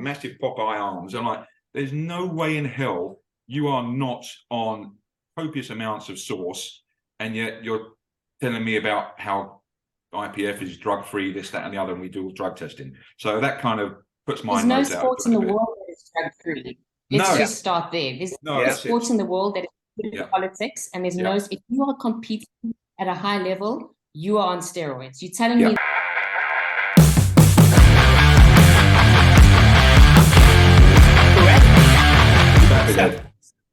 massive Popeye arms. I'm like, there's no way in hell you are not on copious amounts of sauce, and yet you're telling me about how IPF is drug-free, this, that, and the other, and we do drug testing. So that kind of puts my nose out. There's no sport in the world that is drug-free. Let's just start there. There's no sport in the world that is good politics, and there's no. If you are competing at a high level, you are on steroids. You're telling me.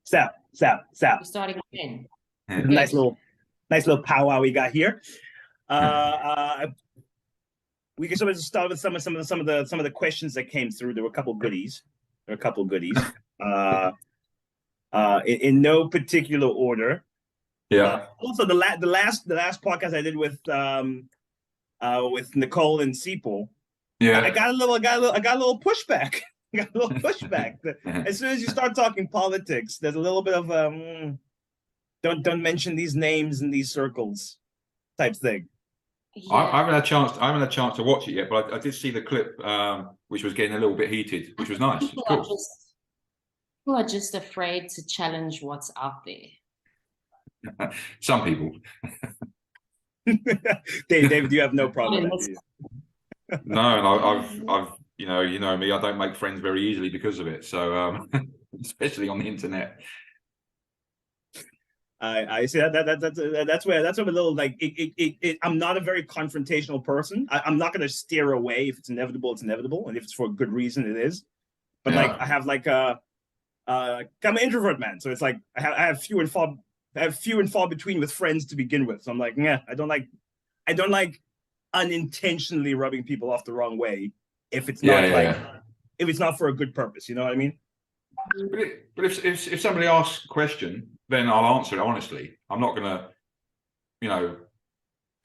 Stop. We're starting again. Nice little powwow we got here. We can sort of start with some of the questions that came through. There were a couple goodies. In no particular order. Yeah. Also, the last podcast I did with Nicole and Seeple. Yeah. I got a little pushback. As soon as you start talking politics, there's a little bit of don't mention these names in these circles type thing. Yeah. I haven't had a chance to watch it yet, but I did see the clip, which was getting a little bit heated, which was nice. Cool. People are just afraid to challenge what's out there. Some people. David, you have no problem. No, I've you know me, I don't make friends very easily because of it. So especially on the internet. I see that's where a little like I'm not a very confrontational person. I'm not going to steer away. If it's inevitable, it's inevitable, and if it's for a good reason, it is. But like I have I'm an introvert, man. So it's like I have few and far between with friends to begin with. So I'm like, yeah, I don't like unintentionally rubbing people off the wrong way if it's not if it's not for a good purpose. You know what I mean? But if somebody asks a question, then I'll answer it honestly. I'm not going to,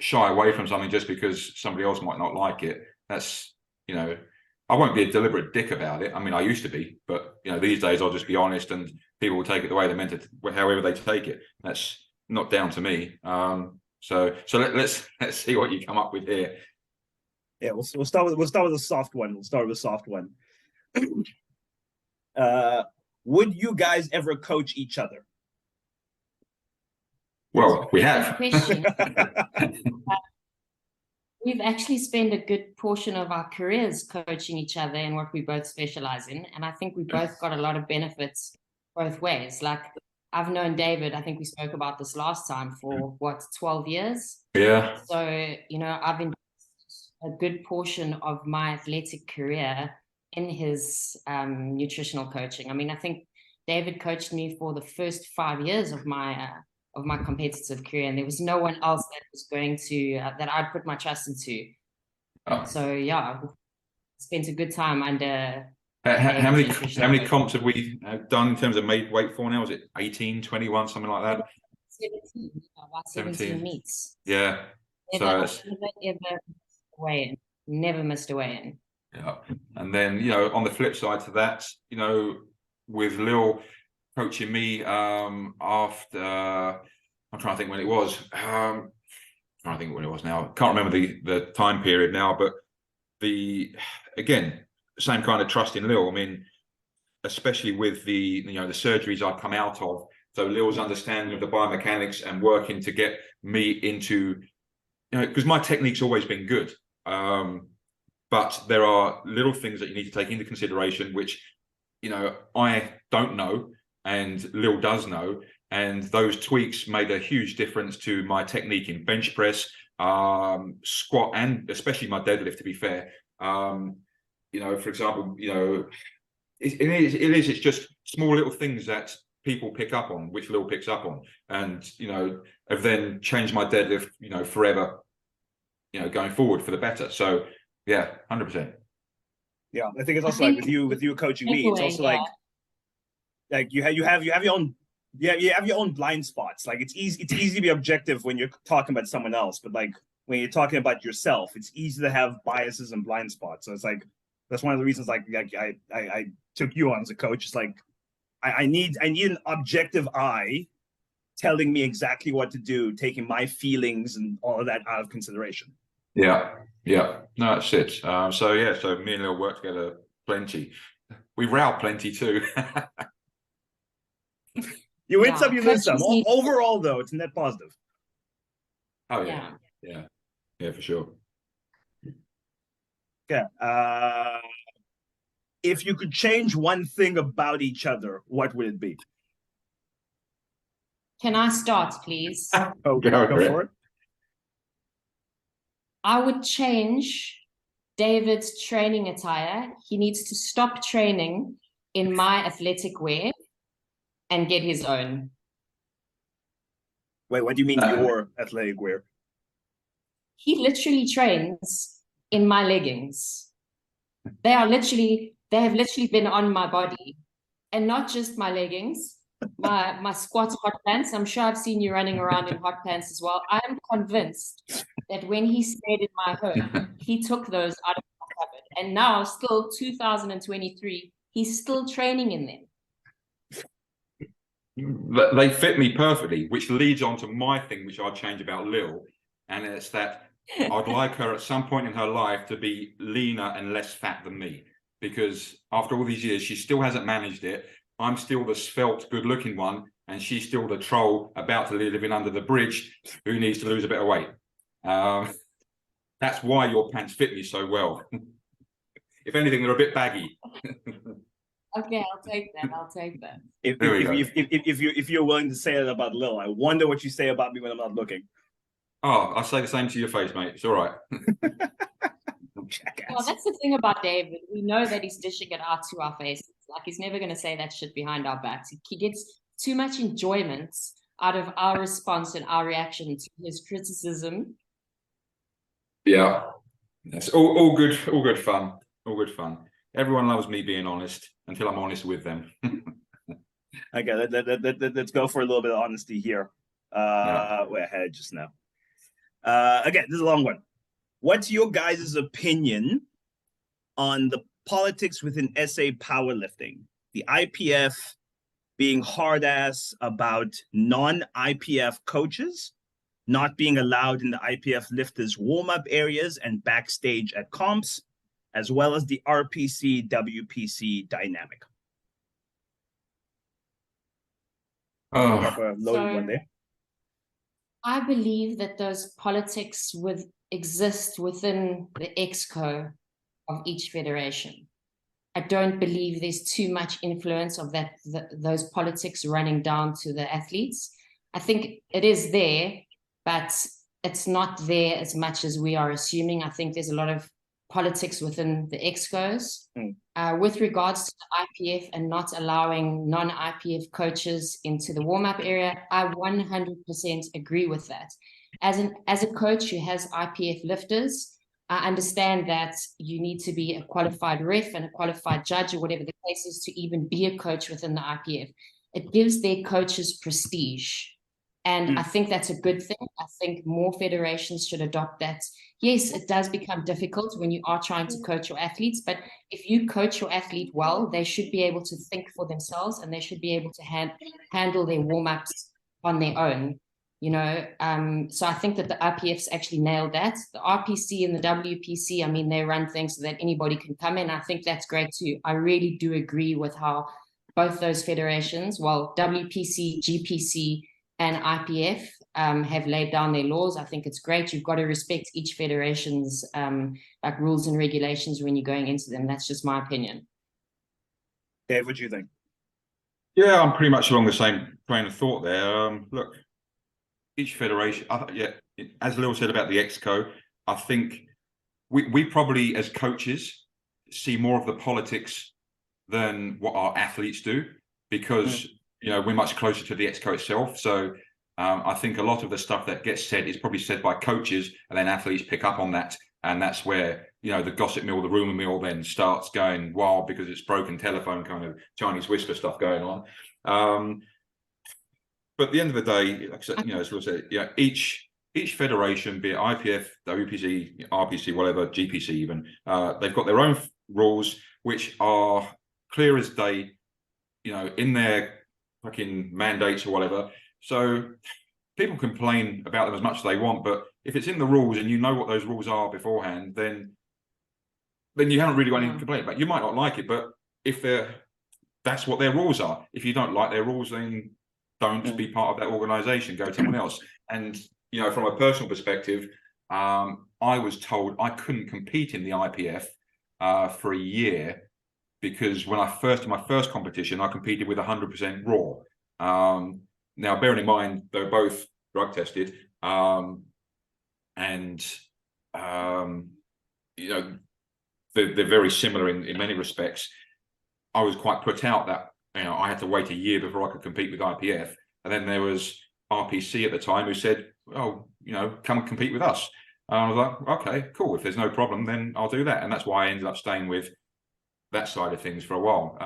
shy away from something just because somebody else might not like it. That's, I won't be a deliberate dick about it. I mean, I used to be, but these days I'll just be honest, and people will take it the way they're meant to, however they take it. That's not down to me. So let's see what you come up with here. Yeah, we'll start with a soft one. Would you guys ever coach each other? Well, we have. We've actually spent a good portion of our careers coaching each other in what we both specialize in. And I think we both got a lot of benefits both ways. Like, I've known David, I think we spoke about this last time, for 12 years? Yeah. So, I've invested a good portion of my athletic career in his nutritional coaching. I mean, I think David coached me for the first 5 years of my competitive career, and there was no one else that was going to that I'd put my trust into. So yeah, spent a good time under. How many comps have we done in terms of made weight for now? Was it 18, 21, something like that? 17. About 17 meets. Yeah. Never missed a weigh-in. Yeah. And then, on the flip side to that, with Lil coaching me after, I'm trying to think when it was. Now. I can't remember the time period now, but again, same kind of trust in Lil. I mean, especially with the surgeries I've come out of. So Lil's understanding of the biomechanics and working to get me into, because my technique's always been good. But there are little things that you need to take into consideration, which, I don't know, and Lil does know. And those tweaks made a huge difference to my technique in bench press, squat, and especially my deadlift, to be fair. For example, it's just small little things that people pick up on, which Lil picks up on. And, have then changed my deadlift, forever, going forward for the better. So, yeah, 100%. Yeah, I think it's also like with you coaching me, it's also like you have your own blind spots. Like it's easy to be objective when you're talking about someone else, but like when you're talking about yourself, it's easy to have biases and blind spots. So it's like that's one of the reasons like I took you on as a coach. It's like I need an objective eye telling me exactly what to do, taking my feelings and all of that out of consideration. Yeah. No, that's it. So me and Lil work together plenty. We row plenty too. You win Yeah, some, you lose some. coaches need- Overall, though, it's a net positive. Oh yeah, for sure. Okay. If you could change one thing about each other, what would it be? Can I start, please? Oh, Go for it. I would change David's training attire. He needs to stop training in my athletic wear and get his own. Wait, what do you mean your athletic wear? He literally trains in my leggings. They have literally been on my body, and not just my leggings, my squats hot pants. I'm sure I've seen you running around in hot pants as well. I am convinced that when he stayed in my home, he took those out of my cupboard, and now still 2023, he's still training in them. They fit me perfectly, which leads on to my thing, which I'd change about Lil, and it's that I'd like her at some point in her life to be leaner and less fat than me, because after all these years, she still hasn't managed it. I'm still the svelte, good-looking one, and she's still the troll about to living under the bridge who needs to lose a bit of weight. That's why your pants fit me so well. If anything, they're a bit baggy. Okay, I'll take that. I'll take that. If you're willing to say that about Lil, I wonder what you say about me when I'm not looking. Oh, I say the same to your face, mate. It's all right. Well, that's the thing about David. We know that he's dishing it out to our faces. Like, he's never going to say that shit behind our backs. He gets too much enjoyment out of our response and our reaction to his criticism. Yeah, that's all good fun. All good fun. Everyone loves me being honest until I'm honest with them. Okay, let's go for a little bit of honesty here. Wait, I had it just now. Again, this is a long one. What's your guys' opinion on the politics within SA powerlifting? The IPF being hard ass about non-IPF coaches not being allowed in the IPF lifters warm-up areas and backstage at comps, as well as the RPC WPC dynamic. Proper loaded one there. I believe that those politics exist within the exco of each federation. I don't believe there's too much influence of those politics running down to the athletes. I think it is there, but it's not there as much as we are assuming. I think there's a lot of politics within the excos. With regards to the IPF and not allowing non-IPF coaches into the warm-up area, I 100% agree with that. As a coach who has IPF lifters, I understand that you need to be a qualified ref and a qualified judge or whatever the case is to even be a coach within the IPF. It gives their coaches prestige. And I think that's a good thing. I think more federations should adopt that. Yes, it does become difficult when you are trying to coach your athletes, but if you coach your athlete well, they should be able to think for themselves and they should be able to handle their warm-ups on their own. You know, so I think that the IPF's actually nailed that. The RPC and the WPC, I mean, they run things so that anybody can come in. I think that's great too. I really do agree with how both those federations, well, WPC, GPC, and IPF have laid down their laws. I think it's great. You've got to respect each federation's like rules and regulations when you're going into them. That's just my opinion. Dave, what do you think? Yeah, I'm pretty much along the same train of thought there. Look, each federation, as Lil said about the Exco, I think we probably, as coaches, see more of the politics than what our athletes do, because you know, we're much closer to the Exco itself. So I think a lot of the stuff that gets said is probably said by coaches, and then athletes pick up on that. And that's where, you know, the gossip mill, the rumor mill then starts going wild because it's broken telephone kind of Chinese whisper stuff going on. But at the end of the day, like I said, you know, as Will said, yeah, each federation, be it IPF, WPC, RPC, whatever, GPC even, they've got their own rules, which are clear as day, you know, in their fucking mandates or whatever. So people complain about them as much as they want, but if it's in the rules and you know what those rules are beforehand, then then you haven't really got anything to complain about. You might not like it, but if that's what their rules are. If you don't like their rules, then don't be part of that organization. Go to someone else. And from a personal perspective, I was told I couldn't compete in the IPF for a year because when I did my first competition, I competed with 100% raw. Now, bearing in mind they're both drug tested, and they're very similar in many respects. I was quite put out that I had to wait a year before I could compete with IPF, and then there was RPC at the time who said, "Oh, come and compete with us." And I was like, "Okay, cool. If there's no problem, then I'll do that." And that's why I ended up staying with that side of things for a while.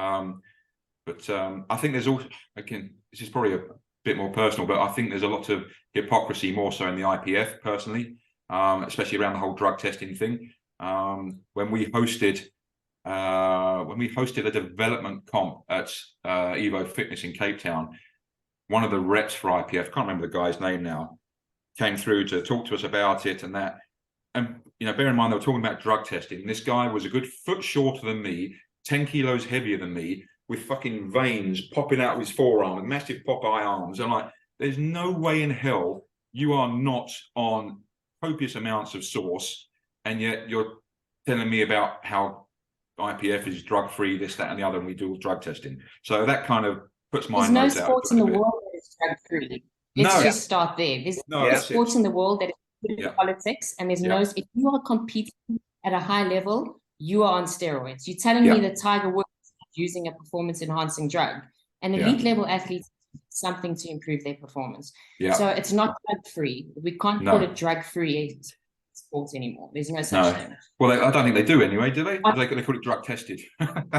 But I think there's also, again, this is probably a bit more personal, but I think there's a lot of hypocrisy more so in the IPF personally, especially around the whole drug testing thing. When we hosted a development comp at Evo Fitness in Cape Town, one of the reps for IPF, can't remember the guy's name now, came through to talk to us about it and that. And bear in mind they were talking about drug testing. This guy was a good foot shorter than me, 10 kilos heavier than me, with fucking veins popping out of his forearm, with massive Popeye arms. I'm like, there's no way in hell you are not on copious amounts of sauce, and yet you're telling me about how IPF is drug-free, this, that, and the other, and we do drug testing. So that kind of puts my nose out. There's no sport in the world that is drug-free. Let's just start there. There's no sport in the world that is good in politics, and there's no. If you are competing at a high level, you are on steroids. You're telling me that Tiger Woods is using a performance-enhancing drug, and elite-level athletes do something to improve their performance. So it's not drug-free. We can't call it drug-free sports anymore. There's no such thing. Well, I don't think they do anyway, do they? They call it drug tested. On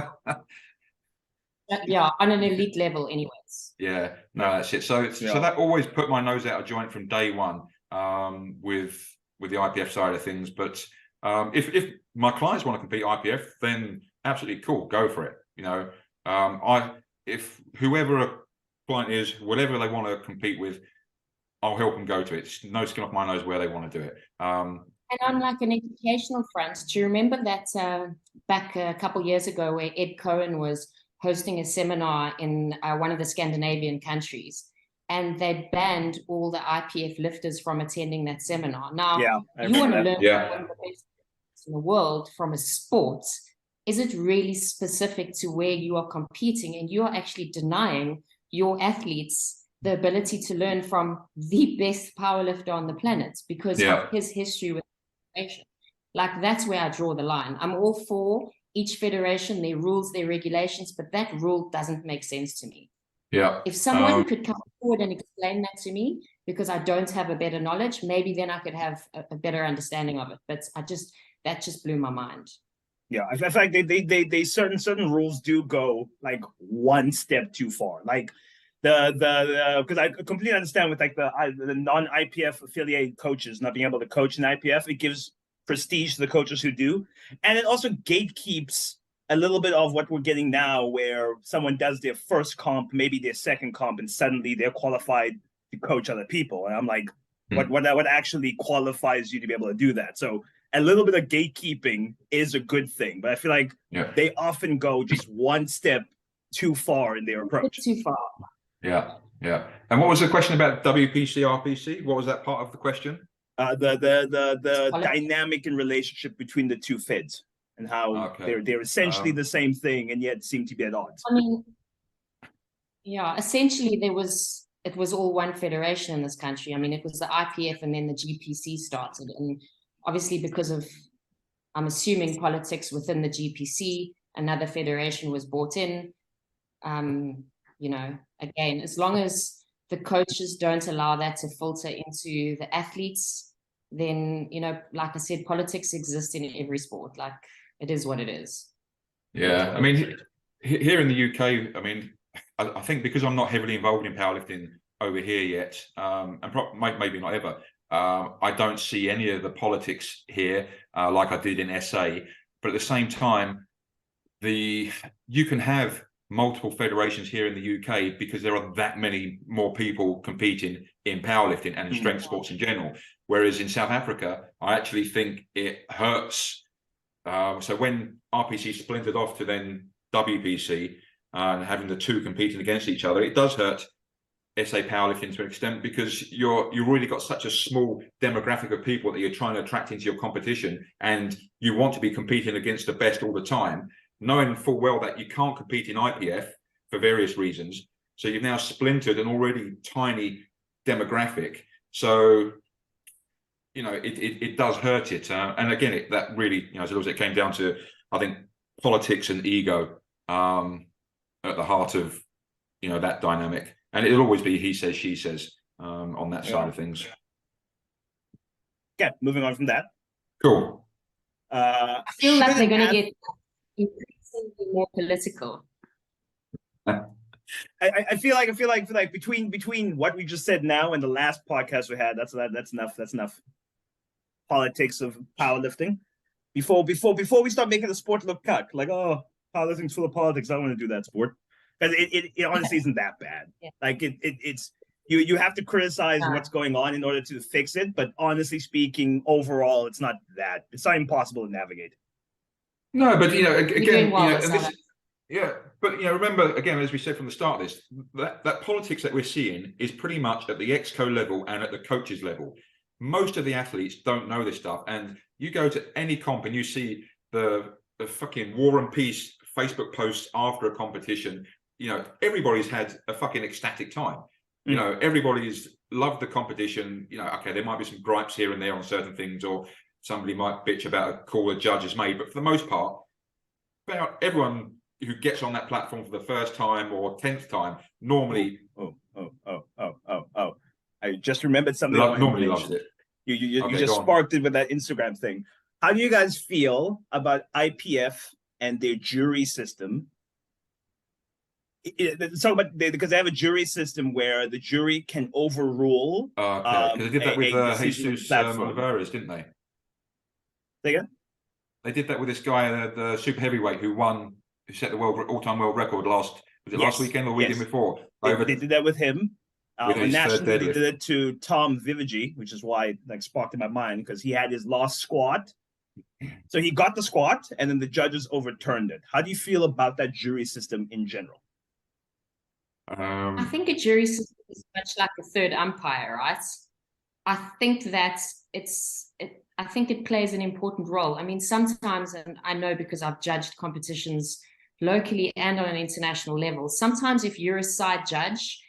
an elite level anyways. No, that's it. So that always put my nose out of joint from day one with the IPF side of things. But if my clients want to compete IPF, then absolutely cool, go for it. If whoever a client is, whatever they want to compete with, I'll help them go to it. It's no skin off my nose where they want to do it. And on like an educational front, do you remember that back a couple of years ago where Ed Cohen was hosting a seminar in one of the Scandinavian countries, and they banned all the IPF lifters from attending that seminar? Now, you want to learn one of the best in the world from a sport. Is it really specific to where you are competing, and you are actually denying your athletes the ability to learn from the best powerlifter on the planet because of his history with federation? Like, that's where I draw the line. I'm all for each federation, their rules, their regulations, but that rule doesn't make sense to me. If someone could come forward and explain that to me, because I don't have a better knowledge, maybe then I could have a better understanding of it. But that just blew my mind. I feel like they certain rules do go like one step too far. Like because I completely understand with like the non-IPF affiliated coaches not being able to coach in IPF, it gives prestige to the coaches who do, and it also gatekeeps a little bit of what we're getting now, where someone does their first comp, maybe their second comp, and suddenly they're qualified to coach other people. And I'm like, what actually qualifies you to be able to do that? So a little bit of gatekeeping is a good thing, but I feel like they often go just one step too far in their approach. Too far. And what was the question about WPC, RPC? What was that part of the question? The dynamic and relationship between the two feds and how they're essentially the same thing and yet seem to be at odds. I mean, essentially it was all one federation in this country. I mean, it was the IPF and then the GPC started, and obviously because of, I'm assuming, politics within the GPC, another federation was brought in. Again, as long as the coaches don't allow that to filter into the athletes, then, like I said, politics exists in every sport. Like, it is what it is. I mean, here in the UK, I mean, I think because I'm not heavily involved in powerlifting over here yet, and maybe not ever, I don't see any of the politics here like I did in SA. But at the same time, you can have multiple federations here in the UK because there are that many more people competing in powerlifting and strength sports in general. Whereas in South Africa, I actually think it hurts So when RPC splintered off to then WPC and having the two competing against each other, it does hurt SA powerlifting to an extent, because you've really got such a small demographic of people that you're trying to attract into your competition, and you want to be competing against the best all the time, knowing full well that you can't compete in IPF for various reasons. So you've now splintered an already tiny demographic. So, you know, it does hurt it. And again, that really, you know, as it came down to, I think, politics and ego at the heart of, you know, that dynamic. And it'll always be he says, she says on that side of things. Okay, moving on from that. Cool. I feel like they're going to get increasingly more political. I feel like between what we just said now and the last podcast we had, that's enough. That's enough politics of powerlifting. Before we start making the sport look cuck, like, oh, powerlifting's full of politics, I don't want to do that sport. Because it honestly isn't that bad. Yeah. Like it's you have to criticize what's going on in order to fix it. But honestly speaking, overall, it's not impossible to navigate. No, but you know, again, but you know, remember again, as we said from the start of this, that politics that we're seeing is pretty much at the exco level and at the coaches level. Most of the athletes don't know this stuff, and you go to any comp and you see the fucking War and Peace Facebook posts after a competition. You know, everybody's had a fucking ecstatic time. You know, everybody's loved the competition. You know, okay, there might be some gripes here and there on certain things, or somebody might bitch about a call a judge has made, but for the most part, about everyone who gets on that platform for the first time or 10th time normally I just remembered something. Normally loves it. You just sparked it with that Instagram thing. How do you guys feel about IPF and their jury system? Because they have a jury system where the jury can overrule. Because they did that with Jesus Oliveras, didn't they? Say again? They did that with this guy, the super heavyweight who set the all-time world record last weekend or the weekend before. They did that with him. Nationally, they deadlift. did it to Tom Vivigi, which is why it sparked in my mind, because he had his last squat. So he got the squat, and then the judges overturned it. How do you feel about that jury system in general? I think a jury system is much like a third umpire, right? I think that I think it plays an important role. I mean, sometimes, and I know because I've judged competitions locally and on an international level, sometimes if you're a side judge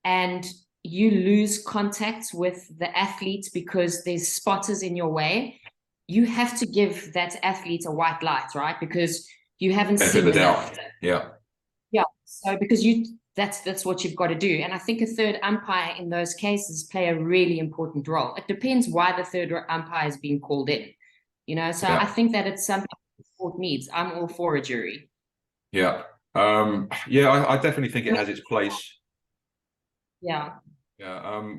and you lose contact with the athlete because there's spotters in your way, you have to give that athlete a white light, right? Because you haven't seen enough. Yeah. So because that's what you've got to do. And I think a third umpire in those cases play a really important role. It depends why the third umpire is being called in, you know? So I think that it's something the sport needs. I'm all for a jury. Yeah. I definitely think it has its place. Yeah.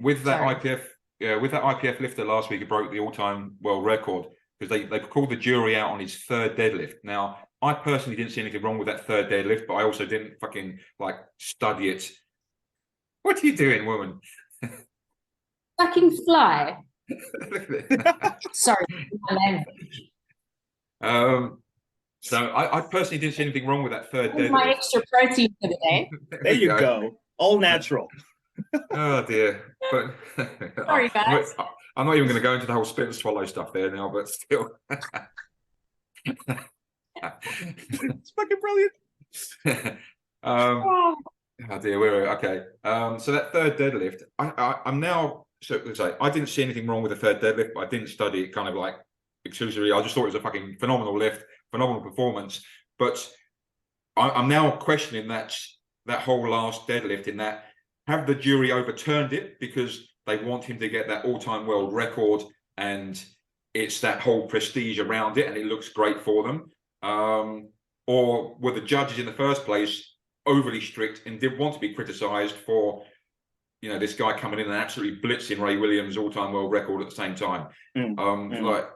With that IPF lifter last week, he broke the all-time world record because they called the jury out on his third deadlift. Now, I personally didn't see anything wrong with that third deadlift, but I also didn't fucking study it. What are you doing, woman? Fucking fly. Sorry. So I personally didn't see anything wrong with that third deadlift. My extra protein for the day. There you go. All natural. Oh dear. But sorry, guys. I'm not even going to go into the whole spit and swallow stuff there now, but still. It's fucking brilliant. Oh dear, we're okay. So that third deadlift, I'm now I didn't see anything wrong with the third deadlift, but I didn't study it kind of exclusively. I just thought it was a fucking phenomenal lift, phenomenal performance. But I'm now questioning that whole last deadlift, in that have the jury overturned it because they want him to get that all-time world record and it's that whole prestige around it and it looks great for them. Or were the judges in the first place overly strict and didn't want to be criticised for, you know, this guy coming in and absolutely blitzing Ray Williams' all-time world record at the same time? In the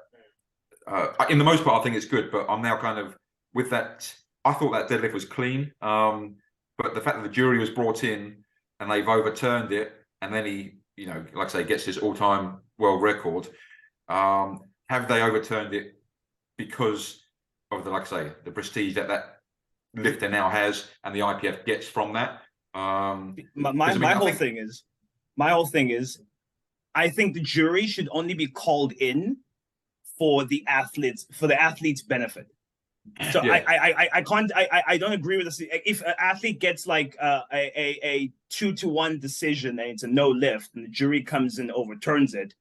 most part, I think it's good, but I'm now kind of with that. I thought that deadlift was clean, but the fact that the jury was brought in and they've overturned it, and then he, you know, like I say, gets his all-time world record. Have they overturned it because of the, like I say, the prestige that lifter now has, and the IPF gets from that. My whole thing is, I think the jury should only be called in for the athlete's benefit. So Yeah. I don't agree with this. If an athlete gets like a 2-1 decision and it's a no lift, and the jury comes and overturns it,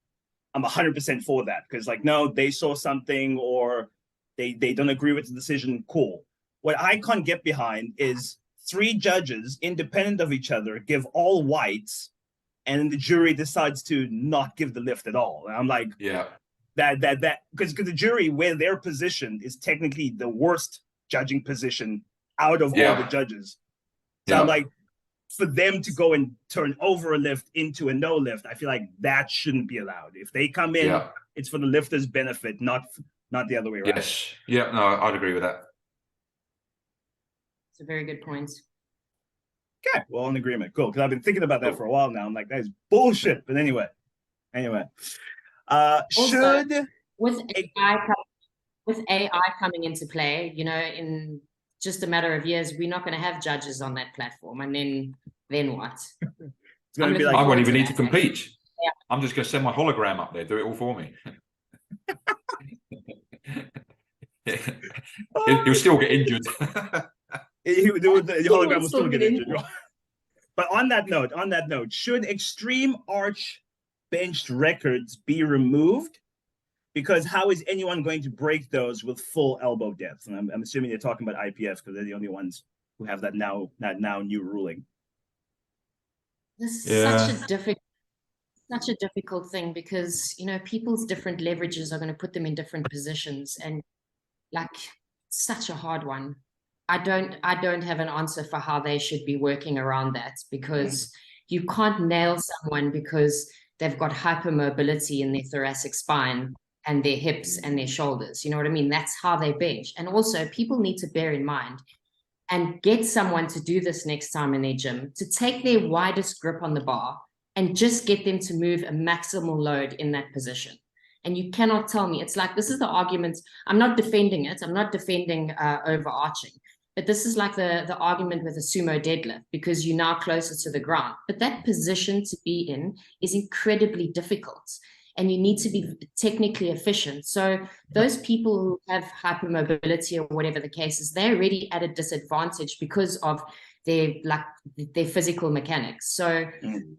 I'm 100% for that, because like, no, they saw something, or they don't agree with the decision. Cool. What I can't get behind is 3 judges independent of each other give all whites, and then the jury decides to not give the lift at all. And I'm like, yeah, that because the jury, where they're positioned, is technically the worst judging position out of all the judges. So I'm like, for them to go and turn over a lift into a no lift, I feel like that shouldn't be allowed. If they come in, it's for the lifter's benefit, not the other way around. Yes. Yeah, no, I'd agree with that. It's a very good point. Okay, well, in agreement. Cool, because I've been thinking about that for a while now. I'm like, that is bullshit. But anyway. Also, with AI coming into play, you know, in just a matter of years, we're not going to have judges on that platform, and then what? It's going to be like, I won't even need to compete. Yeah. I'm just going to send my hologram up there, do it all for me. He'll still get injured. The hologram will still get injured. But on that note, should extreme arch benched records be removed? Because how is anyone going to break those with full elbow depth? And I'm assuming you're talking about IPF, because they're the only ones who have that now new ruling. This is such a difficult thing, because, you know, people's different leverages are going to put them in different positions, and like, such a hard one. I don't have an answer for how they should be working around that, because you can't nail someone because they've got hypermobility in their thoracic spine and their hips and their shoulders. You know what I mean? That's how they bench. And also, people need to bear in mind and get someone to do this next time in their gym, to take their widest grip on the bar and just get them to move a maximal load in that position. And you cannot tell me, it's like, this is the argument. I'm not defending it. I'm not defending overarching. But this is like the argument with a sumo deadlift, because you're now closer to the ground. But that position to be in is incredibly difficult, and you need to be technically efficient. So those people who have hypermobility, or whatever the case is, they're already at a disadvantage because of their physical mechanics. So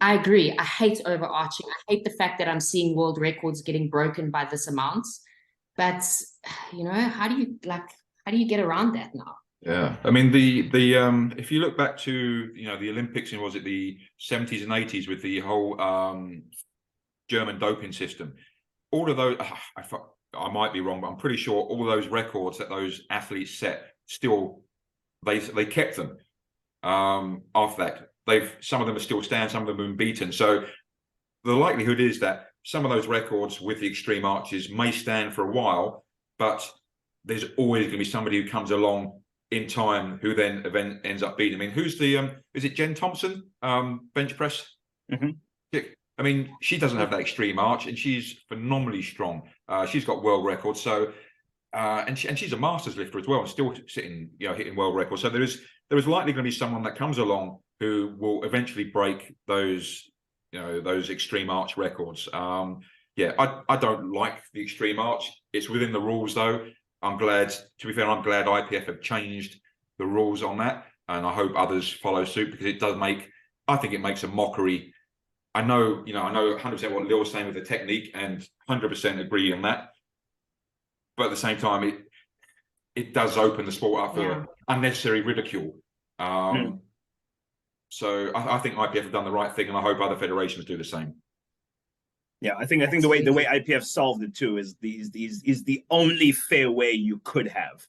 I agree. I hate overarching. I hate the fact that I'm seeing world records getting broken by this amount. But, you know, how do you get around that now? Yeah, I mean, the if you look back to, you know, the Olympics in, was it the 70s and 80s, with the whole German doping system, all of those, I might be wrong, but I'm pretty sure all those records that those athletes set, still they kept them after that. Some of them are still stand, some of them have been beaten. So the likelihood is that some of those records with the extreme arches may stand for a while, but there's always going to be somebody who comes along in time who then ends up beating. I mean, who's the is it Jen Thompson, bench press? I mean, she doesn't have that extreme arch, and she's phenomenally strong. She's got world records. So and she's a masters lifter as well, and still sitting, you know, hitting world records. So there is likely going to be someone that comes along who will eventually break those, you know, those extreme arch records. Yeah, I don't like the extreme arch. It's within the rules, though. I'm glad IPF have changed the rules on that, and I hope others follow suit, because I think it makes a mockery. I know 100% what Lil's saying with the technique, and 100% agree on that. But at the same time, it does open the sport up for unnecessary ridicule. So I think IPF have done the right thing, and I hope other federations do the same. Yeah, I think the way IPF solved it too is the only fair way you could have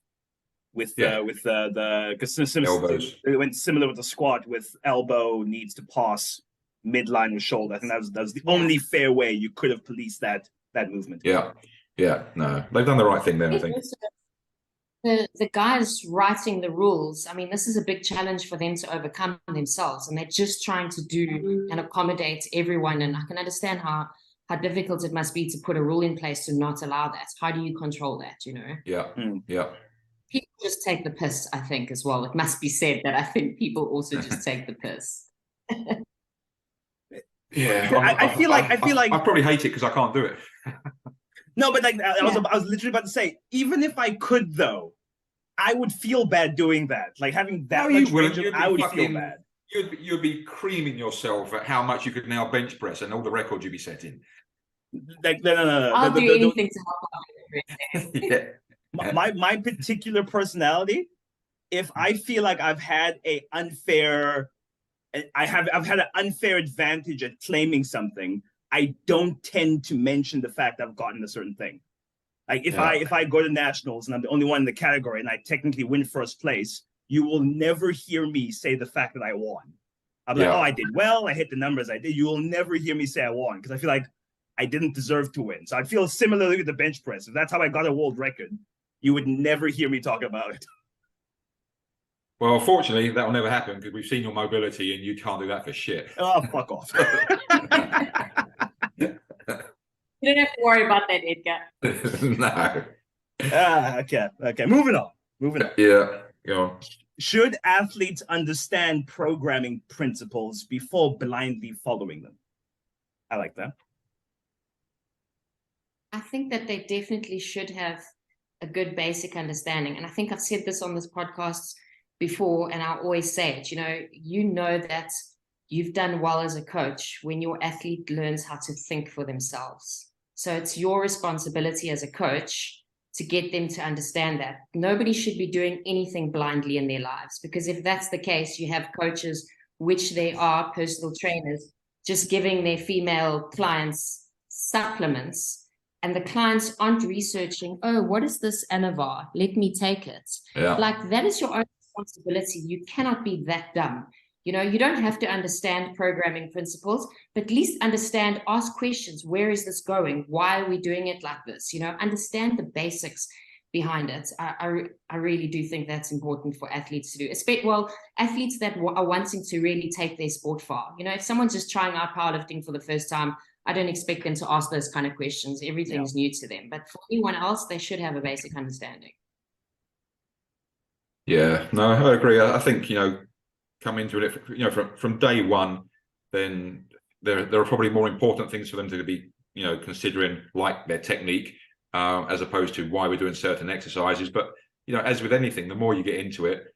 with because elbows. It went similar with the squat, with elbow needs to pass midline with shoulder. I think that was the only fair way you could have policed that movement. Yeah, no, they've done the right thing there, I think. The guys writing the rules, I mean, this is a big challenge for them to overcome themselves, and they're just trying to do and accommodate everyone. And I can understand how difficult it must be to put a rule in place to not allow that. How do you control that, you know? Yeah. People just take the piss, I think, as well. It must be said that I think people also just take the piss. Yeah, I feel like I probably hate it because I can't do it. No, but like I was literally about to say, even if I could though, I would feel bad doing that. Like having that much range, I would feel bad. You'd be creaming yourself at how much you could now bench press and all the records you'd be setting. Like no. I'll do anything to help out. Yeah. My particular personality, if I feel like I've had an unfair advantage at claiming something, I don't tend to mention the fact I've gotten a certain thing. Like if I go to nationals and I'm the only one in the category and I technically win first place, you will never hear me say the fact that I won. I'm like, oh, I did well, I hit the numbers I did. You will never hear me say I won because I feel like I didn't deserve to win. So I feel similarly with the bench press. If that's how I got a world record, you would never hear me talk about it. Well, fortunately, that will never happen because we've seen your mobility and you can't do that for shit. Oh, fuck off. You don't have to worry about that, Edgar. No. Okay. Moving on. Yeah. Go on. Should athletes understand programming principles before blindly following them? I like that. I think that they definitely should have a good basic understanding. And I think I've said this on this podcast before, and I always say it, you know that you've done well as a coach when your athlete learns how to think for themselves. So it's your responsibility as a coach to get them to understand that. Nobody should be doing anything blindly in their lives, because if that's the case, you have coaches, which they are personal trainers, just giving their female clients supplements, and the clients aren't researching, oh, what is this Anavar? Let me take it. Yeah. Like, that is your own responsibility. You cannot be that dumb. You don't have to understand programming principles, but at least understand, ask questions. Where is this going? Why are we doing it like this? Understand the basics behind it. I really do think that's important for athletes to do. Athletes that are wanting to really take their sport far. If someone's just trying out powerlifting for the first time, I don't expect them to ask those kind of questions. Everything's new to them. But for anyone else, they should have a basic understanding. Yeah, no, I agree. I think, come into it, from day one, then there are probably more important things for them to be, considering, like their technique, as opposed to why we're doing certain exercises. But, as with anything, the more you get into it,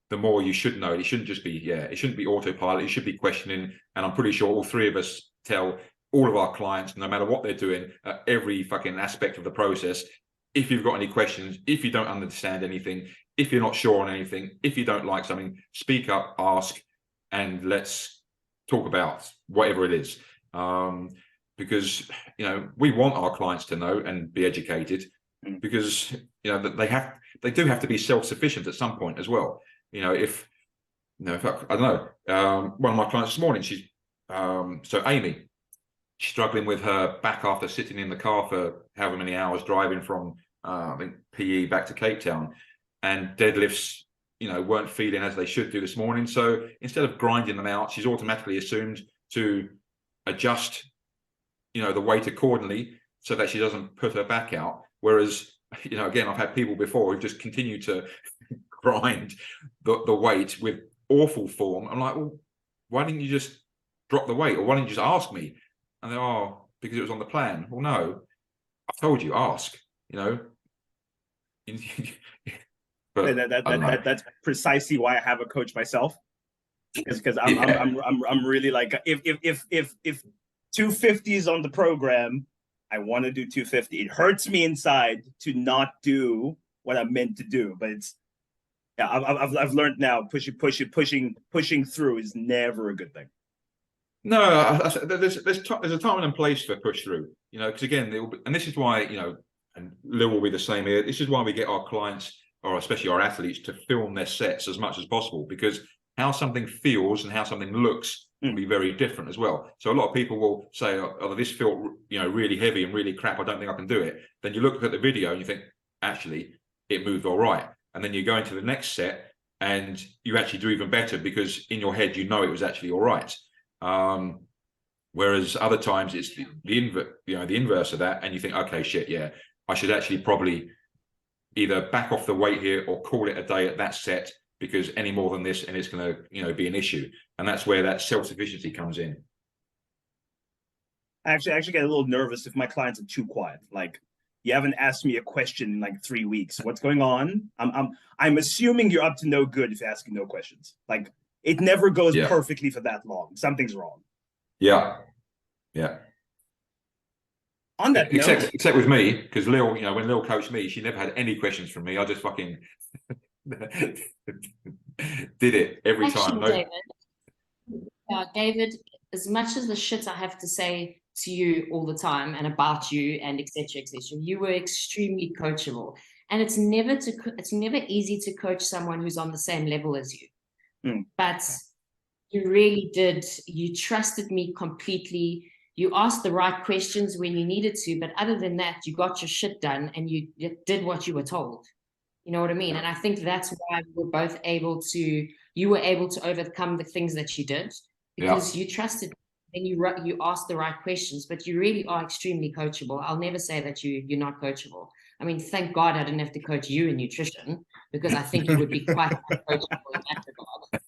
the more you should know. It shouldn't just be, it shouldn't be autopilot. You should be questioning. And I'm pretty sure all three of us tell all of our clients, no matter what they're doing, every fucking aspect of the process, if you've got any questions, if you don't understand anything, if you're not sure on anything, if you don't like something, speak up, ask, and let's talk about whatever it is. Because, we want our clients to know and be educated, because, they do have to be self-sufficient at some point as well. If I don't know, one of my clients this morning, she's, so Amy, she's struggling with her back after sitting in the car for however many hours driving from, I think, PE back to Cape Town, and deadlifts, weren't feeling as they should do this morning. So instead of grinding them out, she's automatically assumed to adjust, the weight accordingly so that she doesn't put her back out. Whereas, again, I've had people before who just continue to grind the weight with awful form. I'm like, well, why didn't you just drop the weight, or why didn't you just ask me? And they're, because it was on the plan. Well, no, I told you, ask. But that's precisely why I have a coach myself. Because I'm really like, if 250 is on the program, I want to do 250. It hurts me inside to not do what I'm meant to do, but I've learned now pushing through is never a good thing. No, there's a time and a place for push through, because again, and this is why, and Lil will be the same here. This is why we get our clients, or especially our athletes, to film their sets as much as possible, because how something feels and how something looks can be very different as well. So a lot of people will say, oh, this felt, really heavy and really crap, I don't think I can do it. Then you look at the video and you think, actually, it moved all right. And then you go into the next set and you actually do even better, because in your head, it was actually all right. Whereas other times it's the inverse of that, and you think, okay, shit, yeah, I should actually probably either back off the weight here or call it a day at that set, because any more than this and it's going to, you know, be an issue. And that's where that self-sufficiency comes in. I actually get a little nervous if my clients are too quiet. Like, you haven't asked me a question in like 3 weeks. What's going on? I'm assuming you're up to no good if you're asking no questions. Like, it never goes perfectly for that long. Something's wrong. Yeah. Yeah. On that note, except with me, because Lil, you know, when Lil coached me, she never had any questions from me. I just fucking did it every time. No. David, David, as much as the shit I have to say to you all the time and about you and etc., you were extremely coachable, and it's never easy to coach someone who's on the same level as you. But you really did. You trusted me completely. You asked the right questions when you needed to, but other than that, you got your shit done and you did what you were told. You know what I mean? And I think that's why we're both able to, you were able to overcome the things that you did, because you trusted and you asked the right questions, but you really are extremely coachable. I'll never say that you're not coachable. I mean, thank God I didn't have to coach you in nutrition, because I think you would be quite coachable in that regard.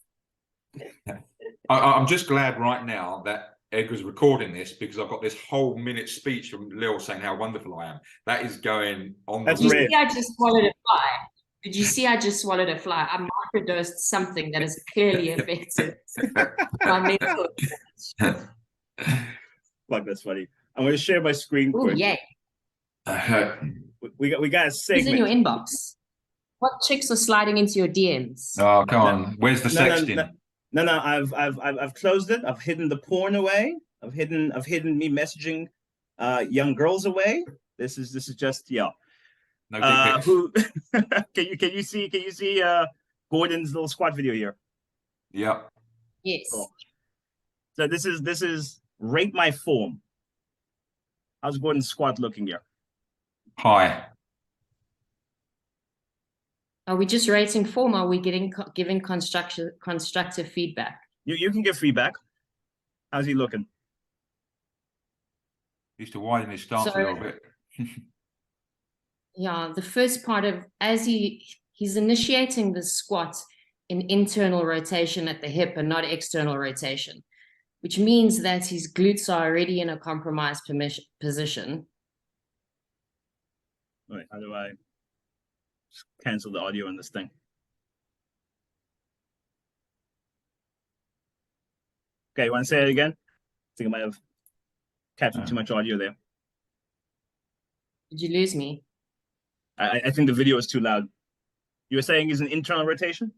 I'm just glad right now that Edgar's recording this, because I've got this whole minute speech from Lil saying how wonderful I am. That is going on. That's Did you see I just swallowed a fly? Did you see I just swallowed a fly? I microdosed something that is clearly affected my mental. Fuck, that's funny. I'm going to share my screen. Oh, yeah. We got a segment. Who's in your inbox? What chicks are sliding into your DMs? Oh, come on. Where's the sexting? No, I've closed it. I've hidden the porn away. I've hidden me messaging young girls away. This is just No dick pics. Who can you see Gordon's little squat video here? Yeah. Yes. Cool. So this is rate my form. How's Gordon's squat looking here? Hi. Are we just rating form? Or are we giving constructive feedback? You can give feedback. How's he looking? He used to widen his stance a little bit. Yeah, the first part of, as he's initiating the squat in internal rotation at the hip and not external rotation, which means that his glutes are already in a compromised position. Wait, how do I cancel the audio on this thing? Okay, you want to say it again? I think I might have captured too much audio there. Did you lose me? I think the video is too loud. You were saying he's an internal rotation?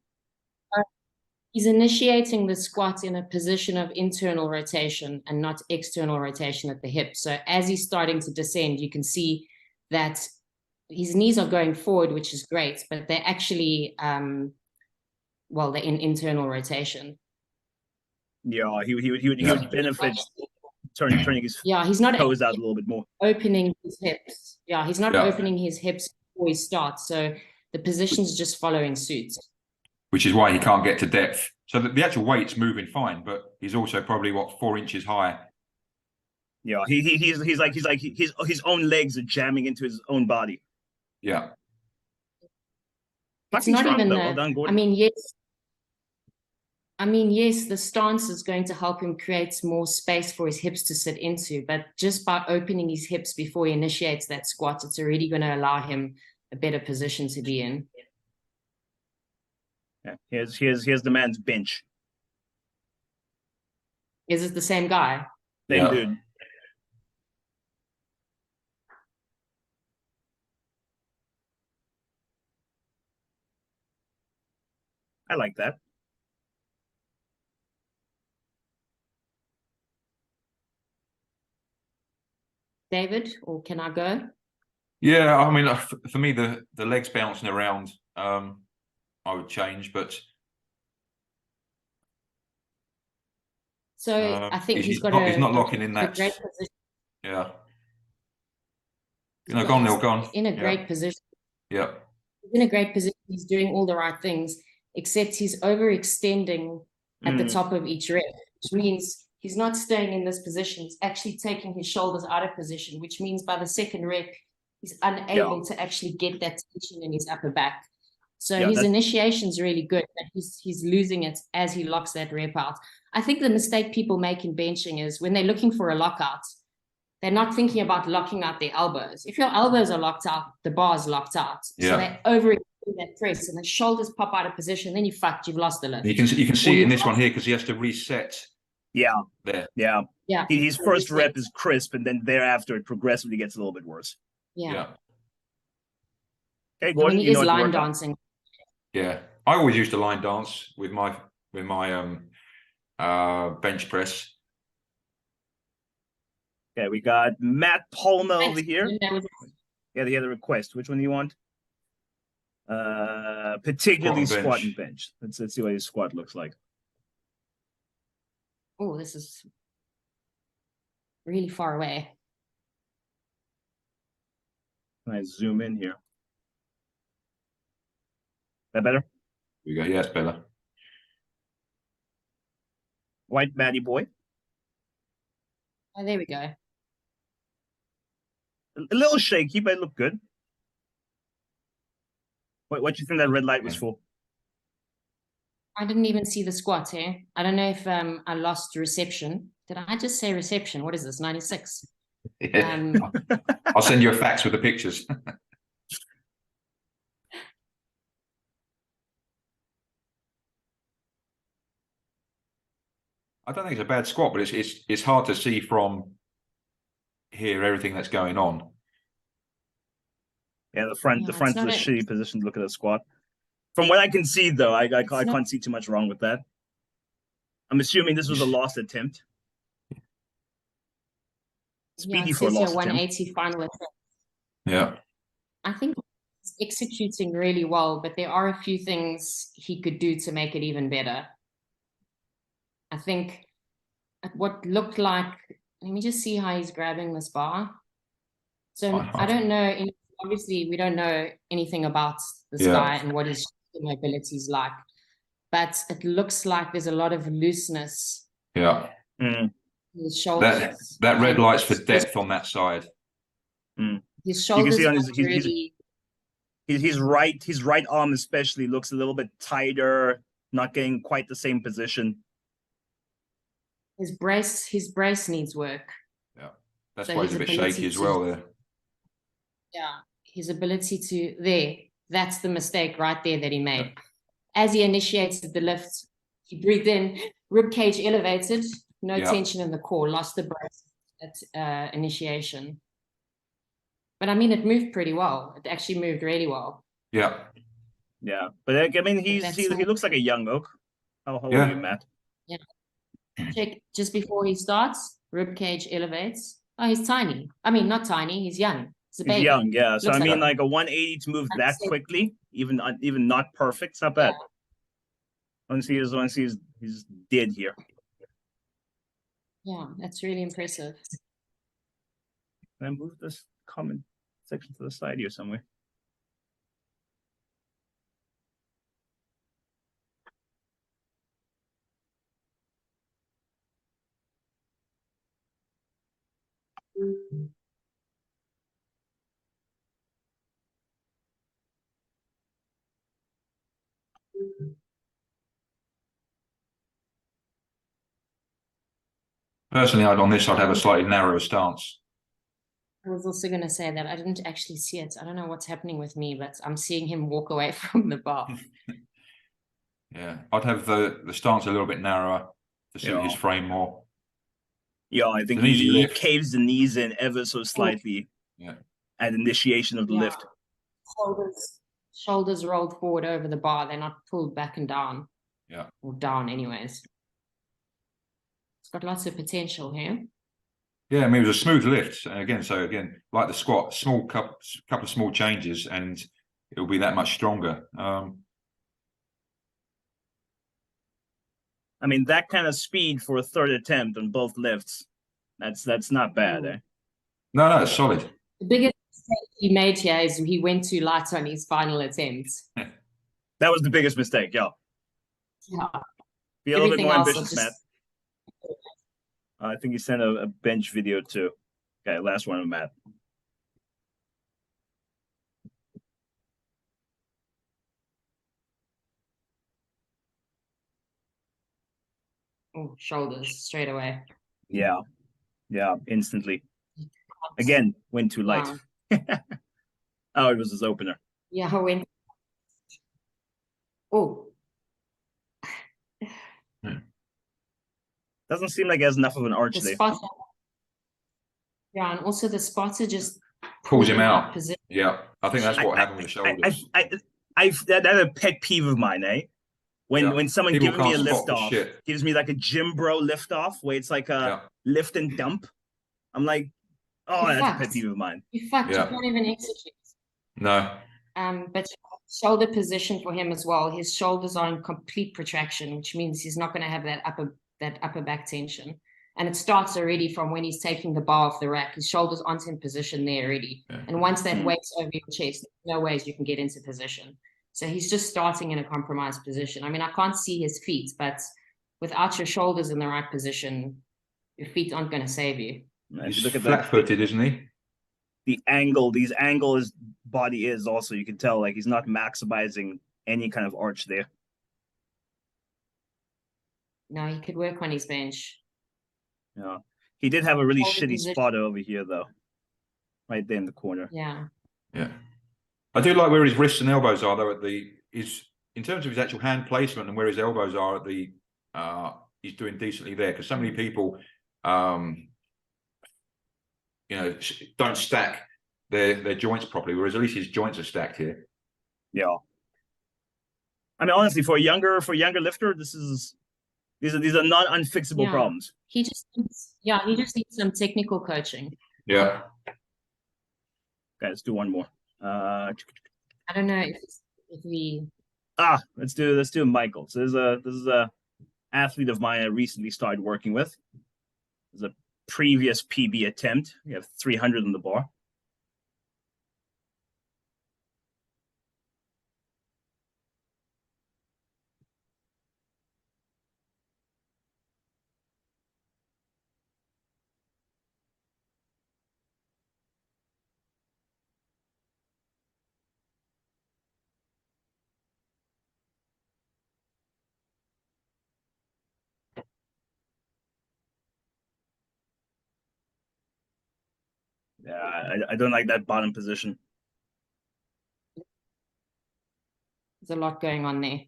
He's initiating the squat in a position of internal rotation and not external rotation at the hip. So as he's starting to descend, you can see that his knees are going forward, which is great, but they're actually, well, they're in internal rotation. Yeah, he would benefit turning his he's not toes out a little bit more. Opening his hips. Yeah, he's not opening his hips before he starts. So the position's just following suit. Which is why he can't get to depth. So the actual weight's moving fine, but he's also probably 4 inches high. Yeah, he's like his own legs are jamming into his own body. Yeah. It's not even well done, Gordon. I mean, yes, the stance is going to help him create more space for his hips to sit into, but just by opening his hips before he initiates that squat, it's already going to allow him a better position to be in. Yeah, here's the man's bench. Is it the same guy? Same dude. I like that. David, or can I go? Yeah, I mean, for me, the legs bouncing around, I would change, but. So I think he's not locking in that. Great position. Yeah. Go on, Neil, go on. In a great position. Yeah. He's in a great position. He's doing all the right things, except he's overextending at the top of each rep, which means he's not staying in this position. He's actually taking his shoulders out of position, which means by the second rep, He's unable to actually get that tension in his upper back. So Yeah, his initiation's really good, but he's losing it as he locks that rep out. I think the mistake people make in benching is when they're looking for a lockout, they're not thinking about locking out their elbows. If your elbows are locked out, the bar is locked out. Yeah. So they over that press and the shoulders pop out of position, then you've lost the lift. You can see it in this one here because he has to reset. Yeah. There. Yeah. Yeah. His first rep is crisp, and then thereafter it progressively gets a little bit worse. Yeah. Okay, Gordon, he you know is what to line work on. dancing. Yeah. I always used to line dance with my bench press. Okay, we got Matt Palmer over here. Yeah, he had a request. Which one do you want? Particularly squat and bench. Let's see what his squat looks like. Oh, this is really far away. Can I zoom in here? That better? Here we go. Yeah, it's better. White Matty boy. Oh, there we go. A little shaky, but it looked good. What do you think that red light was for? I didn't even see the squat here. I don't know if I lost reception. Did I just say reception? What is this, 96? Yeah. I'll send you a fax with the pictures. I don't think it's a bad squat, but it's hard to see from here everything that's going on. Yeah, the front is a shitty position to look at a squat. From what I can see, though, I can't see too much wrong with that. I'm assuming this was a lost attempt. Speedy for a lost 180 attempt. final attempt. Yeah. I think he's executing really well, but there are a few things he could do to make it even better. I think what looked like, let me just see how he's grabbing this bar. So I don't know, obviously we don't know anything about this guy and what his mobility is like, but it looks like there's a lot of looseness. Yeah. His shoulders. That red light's for depth on that side. His shoulders you can see on his right arm especially looks a little bit tighter, not getting quite the same position. His brace needs work. Yeah, that's why he's a bit shaky as well there. Yeah, his ability that's the mistake right there that he made. As he initiated the lift, he breathed in, rib cage elevated, no tension in the core, lost the brace at initiation. But I mean, it moved pretty well. It actually moved really well. Yeah. Yeah, but I mean, he looks like a young oak. How old are you, Matt? Yeah. Check just before he starts, rib cage elevates. Oh, he's tiny. I mean, not tiny. He's young. He's a baby. He's young, yeah. So Looks I mean, like a 180 to move that quickly, even not perfect, it's not bad. Once he's dead here. Yeah, that's really impressive. Can I move this comment section to the side here somewhere? Personally, on this, I'd have a slightly narrower stance. I was also going to say that I didn't actually see it. I don't know what's happening with me, but I'm seeing him walk away from the bar. Yeah, I'd have the stance a little bit narrower to suit his frame more. Yeah, I think he caves the knees in ever so slightly at initiation of the lift. Shoulders rolled forward over the bar. They're not pulled back and down. Yeah. Or down anyways. It's got lots of potential here. Yeah, I mean, it was a smooth lift. Again, like the squat, couple of small changes and it'll be that much stronger. I mean, that kind of speed for a third attempt on both lifts, that's not bad, eh? No, it's solid. The biggest mistake he made here is he went too light on his final attempt. That was the biggest mistake, yeah. Be a little bit more ambitious, Matt. I think he sent a bench video too. Okay, last one with Matt. Oh, shoulders straight away. Yeah, instantly. Again, went too light. Oh, it was his opener. Yeah, I went. Oh, Doesn't seem like he has enough of an arch the there. spotter. Yeah, and also the spotter just Pulls him out out. position. Yeah, I think that's what happened with the shoulders. That's a pet peeve of mine, eh? When someone People gives me a can't spot lift the off, shit. gives me like a gym bro lift off, where it's like a lift and dump. I'm like, oh, You're that's a fucked. pet peeve of mine. You fucked. Yeah. You can't even execute. No. But shoulder position for him as well. His shoulders are in complete protraction, which means he's not going to have that upper back tension. And it starts already from when he's taking the bar off the rack. His shoulders aren't in position there already. Yeah. And once that weight's over your chest, no ways you can get into position. So he's just starting in a compromised position. I mean, I can't see his feet, but without your shoulders in the right position, your feet aren't going to save you. If He's you look at flat-footed, isn't he? the angle his body is also, you can tell like he's not maximizing any kind of arch there. No, he could work on his bench. Yeah, he did have a really Shoulder shitty position. spot over here though, right there in the corner. Yeah. Yeah. I do like where his wrists and elbows are though. In terms of his actual hand placement and where his elbows are at the, he's doing decently there, because so many people, don't stack their joints properly, whereas at least his joints are stacked here. Yeah. I mean, honestly, for a younger lifter, these are not unfixable problems. He just needs some technical coaching. Yeah. Okay, let's do one more. I don't know if we. Let's do Michael. So this is a athlete of mine I recently started working with. There's a previous PB attempt. We have 300 on the bar. Yeah, I don't like that bottom position. There's a lot going on there.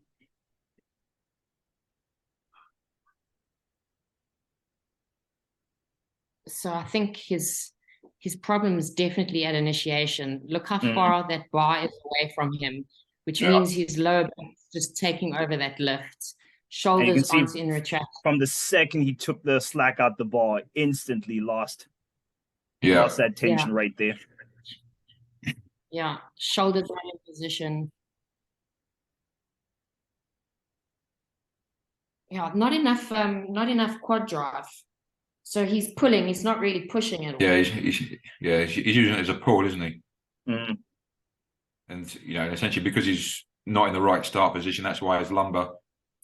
So I think his problem is definitely at initiation. Look how far that bar is away from him, which means his lower back is just taking over that lift. Shoulders aren't in retraction. From the second he took the slack out the bar, instantly lost that tension right there. Yeah, shoulders are in position. Yeah, not enough quad drive. So he's pulling, he's not really pushing at all. Yeah, he's using it as a pull, isn't he? Mm. And essentially because he's not in the right start position, that's why his lumbar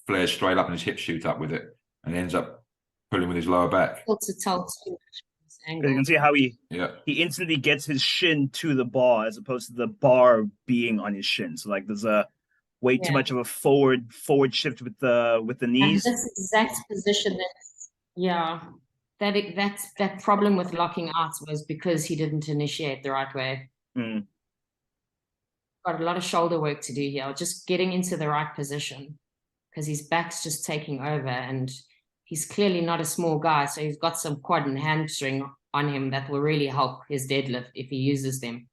flares straight up and his hips shoot up with it, and he ends up pulling with his lower back. To tell too much this angle. You can see how he instantly gets his shin to the bar as opposed to the bar being on his shin. So like there's a way too much of a forward shift with the knees. And this exact position that problem with locking out was because he didn't initiate the right way. Got a lot of shoulder work to do here, just getting into the right position, because his back's just taking over, and he's clearly not a small guy, so he's got some quad and hamstring on him that will really help his deadlift if he uses them.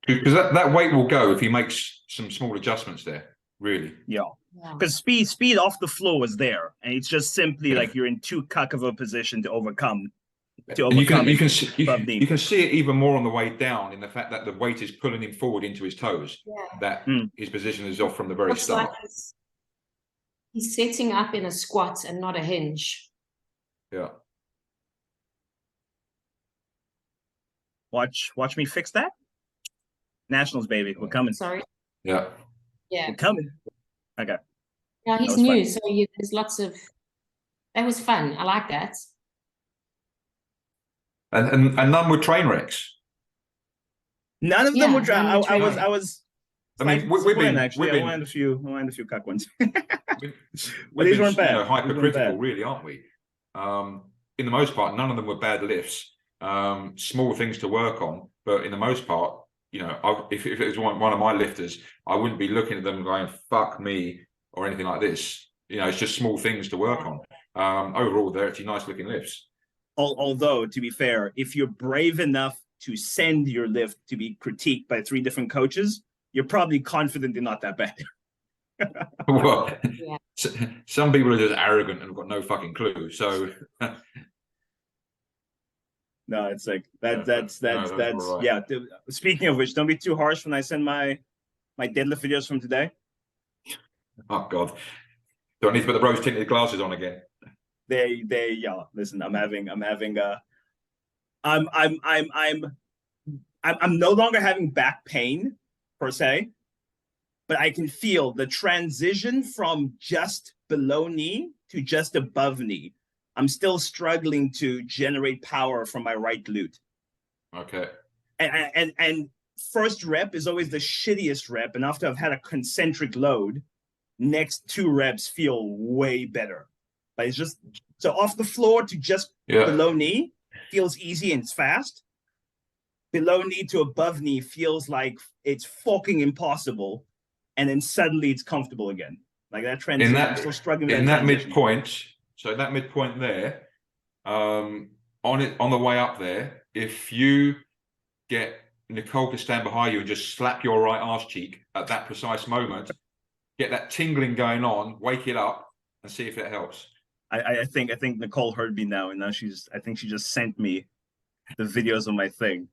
Because that weight will go if he makes some small adjustments there, really. Yeah. Because speed off the floor was there, and it's just simply like you're in too cuck of a position to overcome. You can see it even more on the way down in the fact that the weight is pulling him forward into his toes. That his position is off from the very start. Like he's setting up in a squat and not a hinge. Yeah. Watch me fix that. Nationals, baby, we're coming. Sorry. Yeah. We're coming. Okay. Yeah, he's new, so there's lots of. That was fun. I like that. And none were train wrecks. None of them were. I I mean, we've been actually. I wanted a few cuck ones. we've these been, weren't bad. Hypercritical, really, aren't we? In the most part, none of them were bad lifts. Small things to work on, but in the most part, if it was one of my lifters, I wouldn't be looking at them going "fuck me" or anything like this. It's just small things to work on. Overall, they're actually nice looking lifts. Although, to be fair, if you're brave enough to send your lift to be critiqued by 3 different coaches, you're probably confident they're not that bad. Well, yeah. Some people are just arrogant and have got no fucking clue. So no, it's like that's right. Yeah. Speaking of which, don't be too harsh when I send my deadlift videos from today. Oh God, do I need to put the rose tinted glasses on again? Yeah. Listen, I'm no longer having back pain per se, but I can feel the transition from just below knee to just above knee. I'm still struggling to generate power from my right glute. Okay. And first rep is always the shittiest rep, and after I've had a concentric load, next 2 reps feel way better. But it's just so off the floor to just below knee feels easy and it's fast. Below knee to above knee feels like it's fucking impossible, and then suddenly it's comfortable again. Like that transition. I'm still struggling with that midpoint. So that midpoint there, on the way up there, if you get Nicole to stand behind you and just slap your right arse cheek at that precise moment, get that tingling going on, wake it up, and see if it helps. I think Nicole heard me now, and now I think she just sent me the videos of my thing.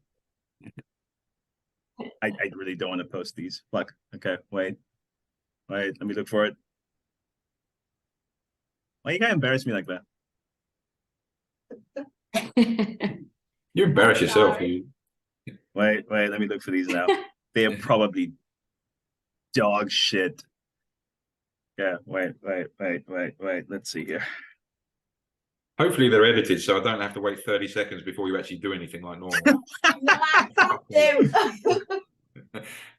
I really don't want to post these. Fuck. Okay, wait, let me look for it. Why you gotta embarrass me like that? You embarrass yourself. You. Wait, let me look for these now. They're probably dog shit. Yeah, wait. Let's see here. Hopefully they're edited, so I don't have to wait 30 seconds before you actually do anything like normal.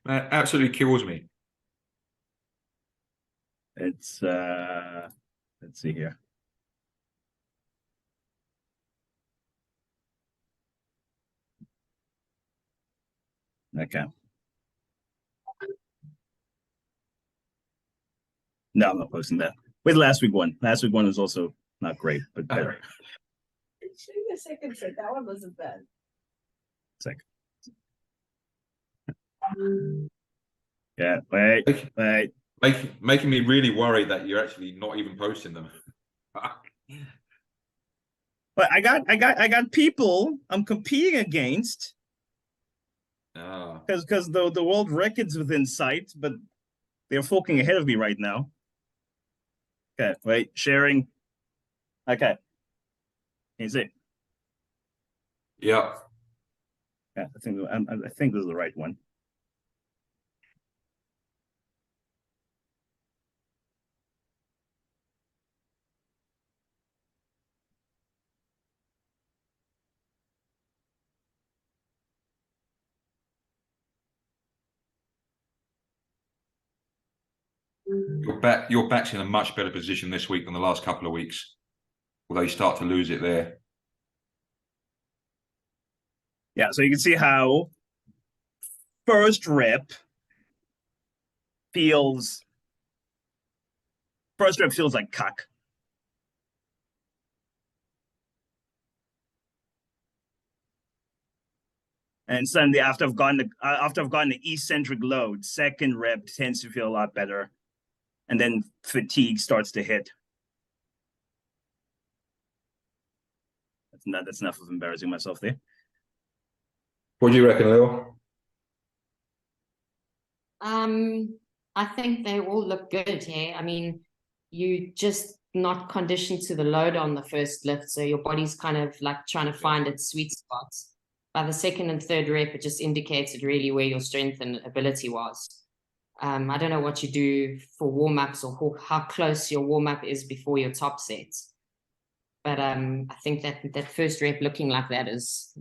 That absolutely kills me. It's let's see here. Okay. No, I'm not posting that. With last week one. Last week one was also not great, but better. Show you a second set. That one wasn't bad. Second. Yeah, wait. Making me really worried that you're actually not even posting them. But I got people I'm competing against. Because the world record's within sight, but they're forking ahead of me right now. Okay, wait, sharing. Okay. Can you see? Yeah. Yeah, I think this is the right one. Your back's in a much better position this week than the last couple of weeks. Although you start to lose it there. Yeah, so you can see how first rep feels like cuck. And suddenly after I've gotten the eccentric load, second rep tends to feel a lot better. And then fatigue starts to hit. That's enough of embarrassing myself there. What do you reckon, Lil? I think they all look good here. I mean, you just not conditioned to the load on the first lift, so your body's kind of like trying to find its sweet spots. By the second and third rep, it just indicated really where your strength and ability was. I don't know what you do for warm-ups or how close your warm-up is before your top set. But I think that first rep looking like that is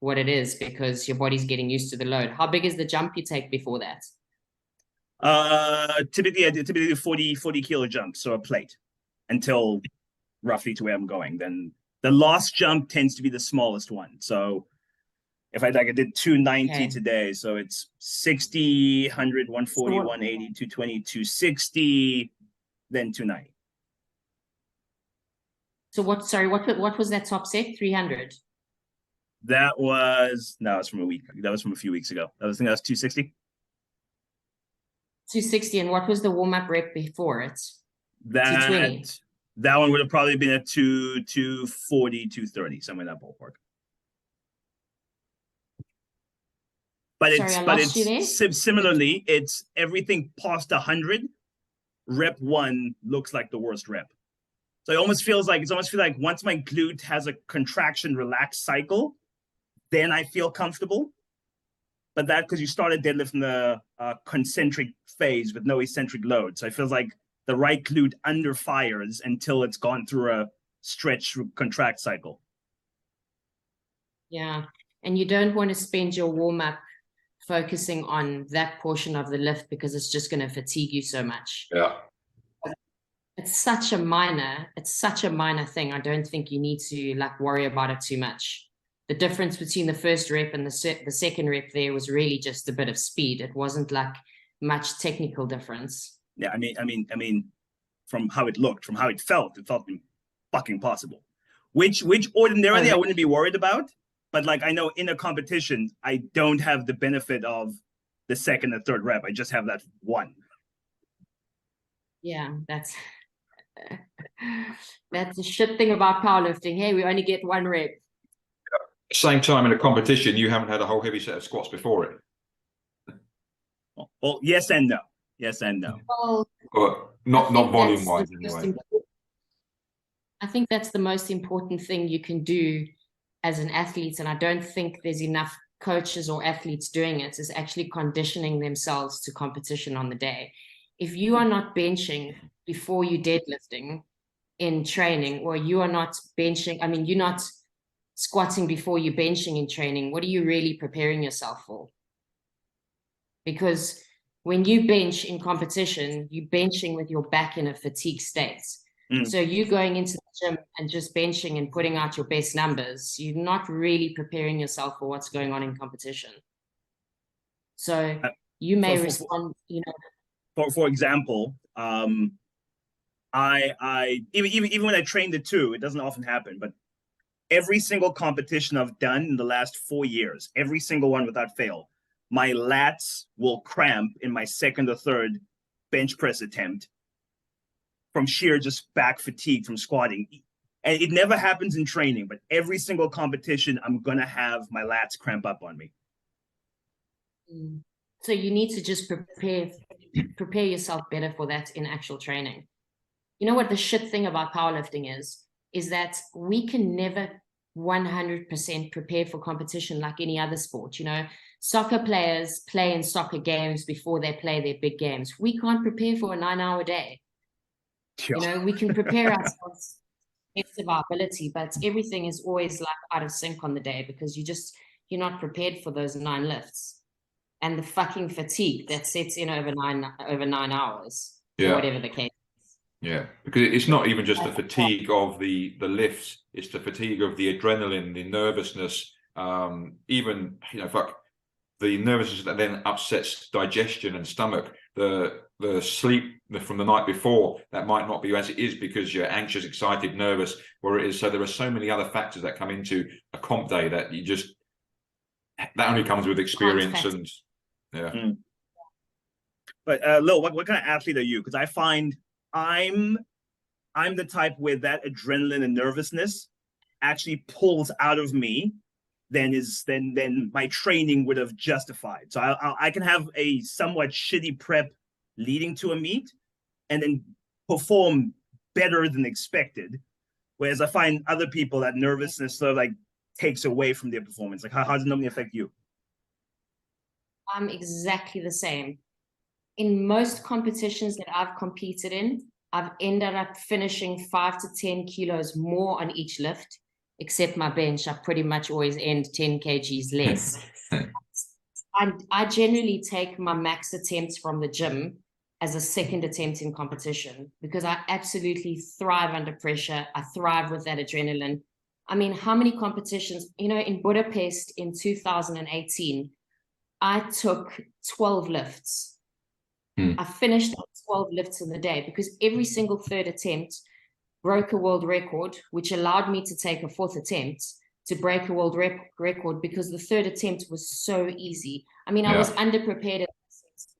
what it is because your body's getting used to the load. How big is the jump you take before that? Typically I do 40 kilo jumps, so a plate, until roughly to where I'm going. Then the last jump tends to be the smallest one. So if I did 290 Okay. today, so it's 60, 100, 140, So what- 180, 220, 260, then 290. So what was that top set? 300? That was from a week. That was from a few weeks ago. I think that was 260. 260, and what was the warm-up rep before it? That 220. that one would have probably been a 240, 230, somewhere in that ballpark. But Sorry, I lost you there. Similarly, it's everything past 100. Rep 1 looks like the worst rep. So it almost feels like once my glute has a contraction relax cycle, then I feel comfortable. But that because you started deadlifting the concentric phase with no eccentric load. So it feels like the right glute under fires until it's gone through a stretch contract cycle. Yeah, and you don't want to spend your warm-up focusing on that portion of the lift because it's just going to fatigue you so much. Yeah. It's such a minor thing. I don't think you need to like worry about it too much. The difference between the first rep and the second rep there was really just a bit of speed. It wasn't like much technical difference. Yeah, I mean, from how it looked, from how it felt fucking possible. Which ordinarily I wouldn't be worried about, but like I know in a competition, I don't have the benefit of the second and third rep. I just have that one. Yeah, that's a shit thing about powerlifting. Hey, we only get one rep. Same time in a competition, you haven't had a whole heavy set of squats before it. Well, yes and no. Yes and no. Well, But not volume wise anyway. I think that's the most important thing you can do as an athlete, and I don't think there's enough coaches or athletes doing it, is actually conditioning themselves to competition on the day. If you are not benching before you deadlifting in training, or you are not benching, I mean, you're not squatting before you benching in training, what are you really preparing yourself for? Because when you bench in competition, you're benching with your back in a fatigue state. So you going into the gym and just benching and putting out your best numbers, you're not really preparing yourself for what's going on in competition. So you may respond, you know. For example, I even when I trained the two, it doesn't often happen, but every single competition I've done in the last 4 years, every single one without fail, my lats will cramp in my second or third bench press attempt from sheer just back fatigue from squatting. And it never happens in training, but every single competition, I'm going to have my lats cramp up on me. So you need to just prepare yourself better for that in actual training. You know what the shit thing about powerlifting is that we can never 100% prepare for competition like any other sport. You know, soccer players play in soccer games before they play their big games. We can't prepare for a 9-hour day. You know, we can prepare ourselves best of our ability, but everything is always like out of sync on the day because you're not prepared for those 9 lifts and the fucking fatigue that sets in over 9 hours, or whatever the case. Yeah, because it's not even just the fatigue of the lifts; it's the fatigue of the adrenaline, the nervousness, even the nervousness that then upsets digestion and stomach. The sleep from the night before that might not be as it is because you're anxious, excited, nervous, where it is. So there are so many other factors that come into a comp day that that only comes with experience and yeah. But Lil, what kind of athlete are you? Because I find I'm the type where that adrenaline and nervousness actually pulls out of me than my training would have justified. So I can have a somewhat shitty prep leading to a meet and then perform better than expected. Whereas I find other people that nervousness sort of like takes away from their performance. Like how does it normally affect you? I'm exactly the same. In most competitions that I've competed in, I've ended up finishing 5 to 10 kilos more on each lift except my bench, I pretty much always end 10 kgs less. I generally take my max attempts from the gym as a second attempt in competition because I absolutely thrive under pressure. I thrive with that adrenaline. I mean, how many competitions, you know, in Budapest in 2018, I took 12 lifts. I finished 12 lifts in the day because every single third attempt broke a world record, which allowed me to take a fourth attempt to break a world record because the third attempt was so easy. I mean, I was underprepared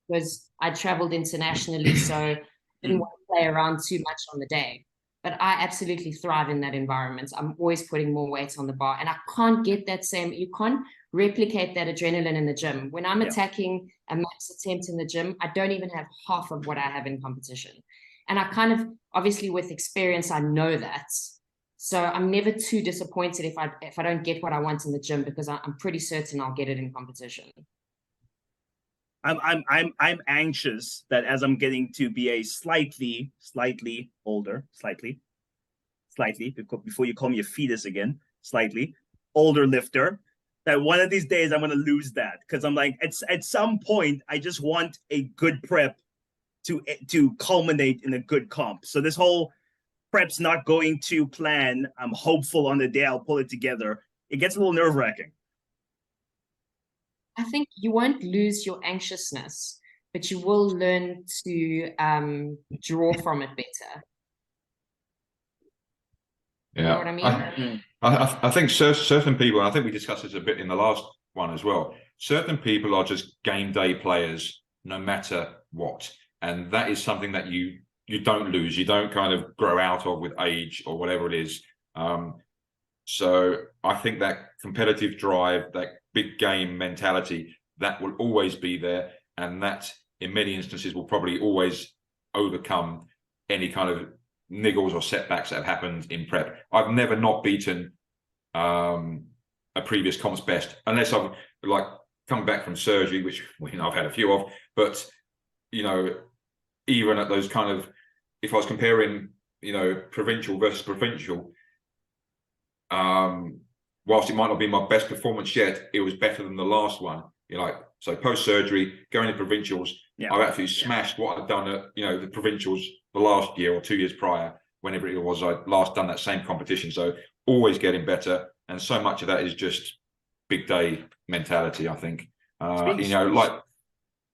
because I traveled internationally, so I didn't want to play around too much on the day. But I absolutely thrive in that environment. I'm always putting more weight on the bar, and I can't get that same, you can't replicate that adrenaline in the gym. When I'm attacking a max attempt in the gym, I don't even have half of what I have in competition. And I kind of, obviously with experience, I know that. So I'm never too disappointed if I don't get what I want in the gym because I'm pretty certain I'll get it in competition. I'm anxious that as I'm getting to be a slightly older, slightly, before you call me a fetus again, slightly older lifter, that one of these days I'm gonna lose that because I'm like, at some point I just want a good prep to culminate in a good comp. So this whole prep's not going to plan. I'm hopeful on the day I'll pull it together. It gets a little nerve-wracking. I think you won't lose your anxiousness, but you will learn to draw from it better. Yeah, you know what I mean? I think certain people, and I think we discussed this a bit in the last one as well, certain people are just game day players no matter what. And that is something that you don't lose. You don't kind of grow out of with age or whatever it is. So I think that competitive drive, that big game mentality, that will always be there. And that in many instances will probably always overcome any kind of niggles or setbacks that have happened in prep. I've never not beaten a previous comp's best, unless I've like come back from surgery, which I've had a few of, but even at those kind of, if I was comparing, provincial versus provincial, whilst it might not be my best performance yet, it was better than the last one. So post-surgery, going to provincials, I've actually smashed what I'd done at, the provincials the last year or 2 years prior, whenever it was I'd last done that same competition. So always getting better. And so much of that is just big day mentality, I think.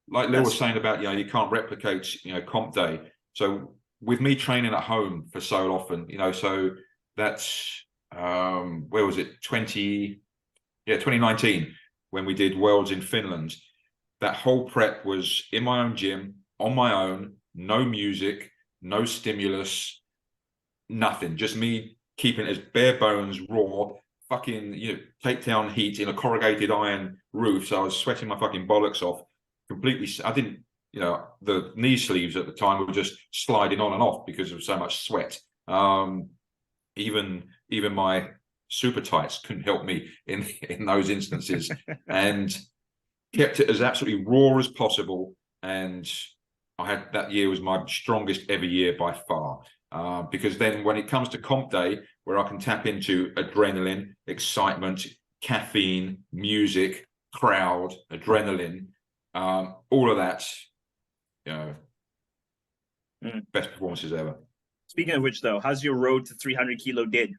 Like Lil was saying about, you can't replicate, comp day. So with me training at home for so often, so that's, where was it? 2019, when we did Worlds in Finland. That whole prep was in my own gym, on my own, no music, no stimulus, nothing. Just me keeping it as bare bones, raw, fucking, takedown heat in a corrugated iron roof. So I was sweating my fucking bollocks off completely. I didn't, the knee sleeves at the time were just sliding on and off because of so much sweat. Even my super tights couldn't help me in those instances, and kept it as absolutely raw as possible. And I had, that year was my strongest ever year by far, because then when it comes to comp day, where I can tap into adrenaline, excitement, caffeine, music, crowd, adrenaline, all of that, best performances ever. Speaking of which, though, how's your road to 300 kilo did?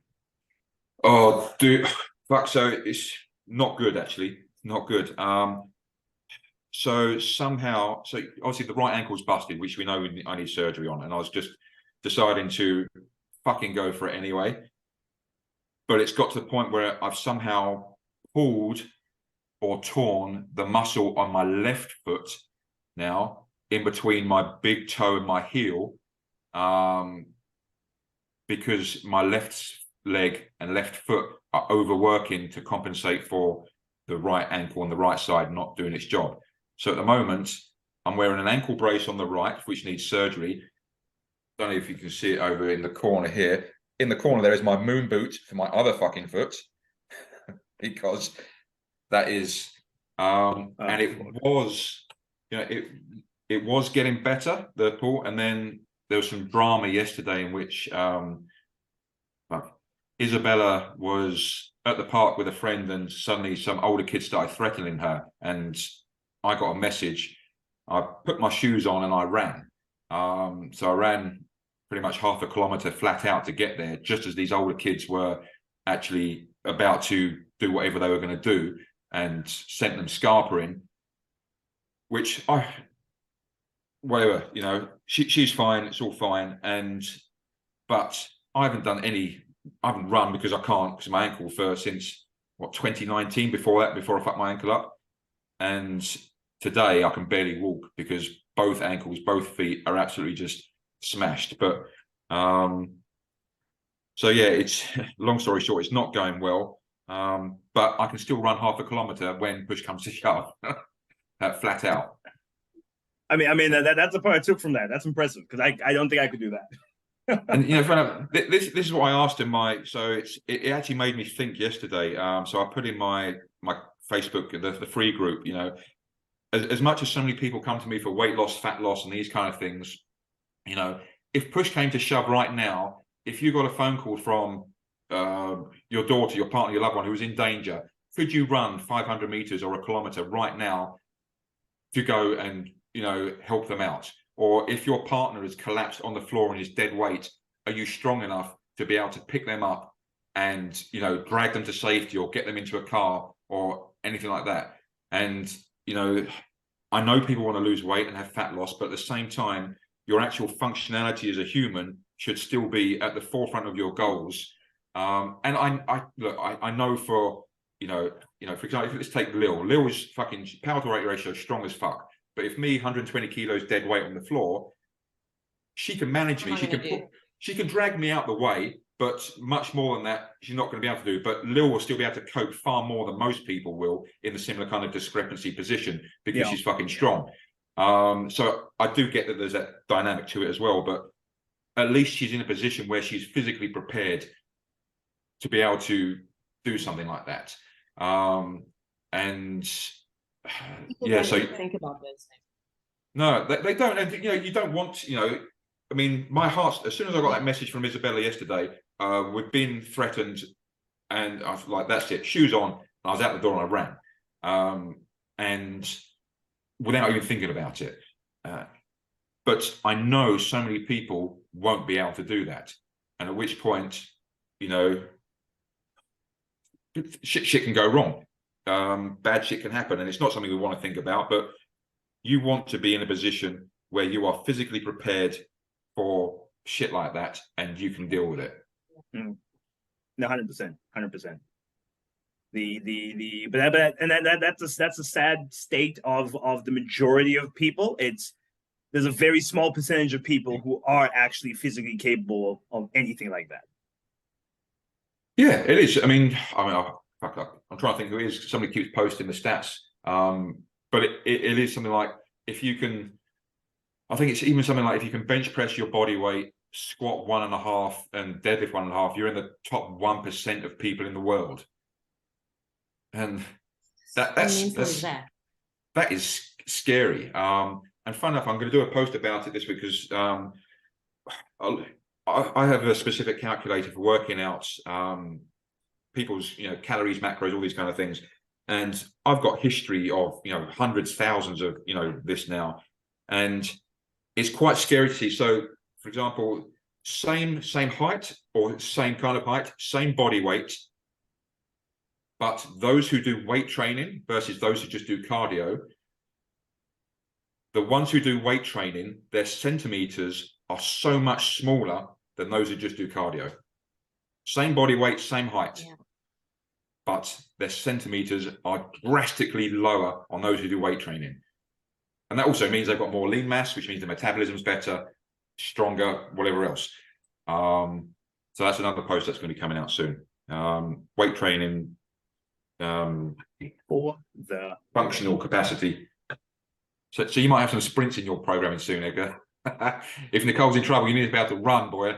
Oh, dude, fuck. So it's not good, actually. Not good. So somehow, so obviously the right ankle's busted, which we know I need surgery on, and I was just deciding to fucking go for it anyway. But it's got to the point where I've somehow pulled or torn the muscle on my left foot now, in between my big toe and my heel, because my left leg and left foot are overworking to compensate for the right ankle on the right side not doing its job. So at the moment, I'm wearing an ankle brace on the right, which needs surgery. Don't know if you can see it over in the corner here. In the corner there is my moon boot for my other fucking foot, because that is, and it was, it was getting better, the pull, and then there was some drama yesterday in which Isabella was at the park with a friend, and suddenly some older kids started threatening her, and I got a message. I put my shoes on and I ran. So I ran pretty much half a kilometer flat out to get there, just as these older kids were actually about to do whatever they were going to do, and sent them scarpering, which whatever, you know, she's fine, it's all fine. But I haven't run because I can't, because of my ankle, since what, 2019. Before I fucked my ankle up. And today I can barely walk because both ankles, both feet are absolutely just smashed. But so yeah, it's long story short, it's not going well. But I can still run half a kilometer when push comes to shove, flat out. I mean that's the part I took from that. That's impressive, because I don't think I could do that. And you know, this is what I asked in so it actually made me think yesterday. So I put in my Facebook, the free group, you know, as much as so many people come to me for weight loss, fat loss, and these kind of things, you know, if push came to shove right now, if you got a phone call from your daughter, your partner, your loved one who was in danger, could you run 500 meters or a kilometer right now to go and, you know, help them out? Or if your partner has collapsed on the floor and is dead weight, are you strong enough to be able to pick them up and, you know, drag them to safety or get them into a car or anything like that? And, you know, I know people want to lose weight and have fat loss, but at the same time, your actual functionality as a human should still be at the forefront of your goals. And I know for, you know, for example, let's take Lil. Lil is fucking power to weight ratio, strong as fuck. But if me, 120 kilos dead weight on the floor, she can manage me. She can drag me out the way, but much more than that, she's not going to be able to do. But Lil will still be able to cope far more than most people will in the similar kind of discrepancy position, because she's fucking strong. So I do get that there's that dynamic to it as well, but at least she's in a position where she's physically prepared to be able to do something like that. And yeah, so think about those things. No, they don't. And, you know, you don't want, you know, I mean, my heart, as soon as I got that message from Isabella yesterday, we'd been threatened, and I was like, that's it, shoes on, and I was out the door and I ran, and without even thinking about it. But I know so many people won't be able to do that, and at which point, you know, shit can go wrong. Bad shit can happen, and it's not something we want to think about, but you want to be in a position where you are physically prepared for shit like that, and you can deal with it. No, 100%. That's a sad state of the majority of people. There's a very small percentage of people who are actually physically capable of anything like that. Yeah, it is. I mean, I'm trying to think who it is. Somebody keeps posting the stats. But it is something like, if you can, I think it's even something like, if you can bench press your body weight, squat 1.5 and deadlift 1.5, you're in the top 1% of people in the world. And that is scary. And fun enough, I'm going to do a post about it this week, because I have a specific calculator for working out people's, you know, calories, macros, all these kind of things. And I've got history of, you know, hundreds, thousands of, you know, this now. And it's quite scary to see. So, for example, same height or same kind of height, same body weight, but those who do weight training versus those who just do cardio, the ones who do weight training, their centimeters are so much smaller than those who just do cardio. Same body weight, same height. Yeah. But their centimeters are drastically lower on those who do weight training. And that also means they've got more lean mass, which means the metabolism's better, stronger, whatever else. So that's another post that's going to be coming out soon. Weight training for the functional capacity. So you might have some sprints in your programming soon, Edgar. If Nicole's in trouble, you need to be able to run, boy.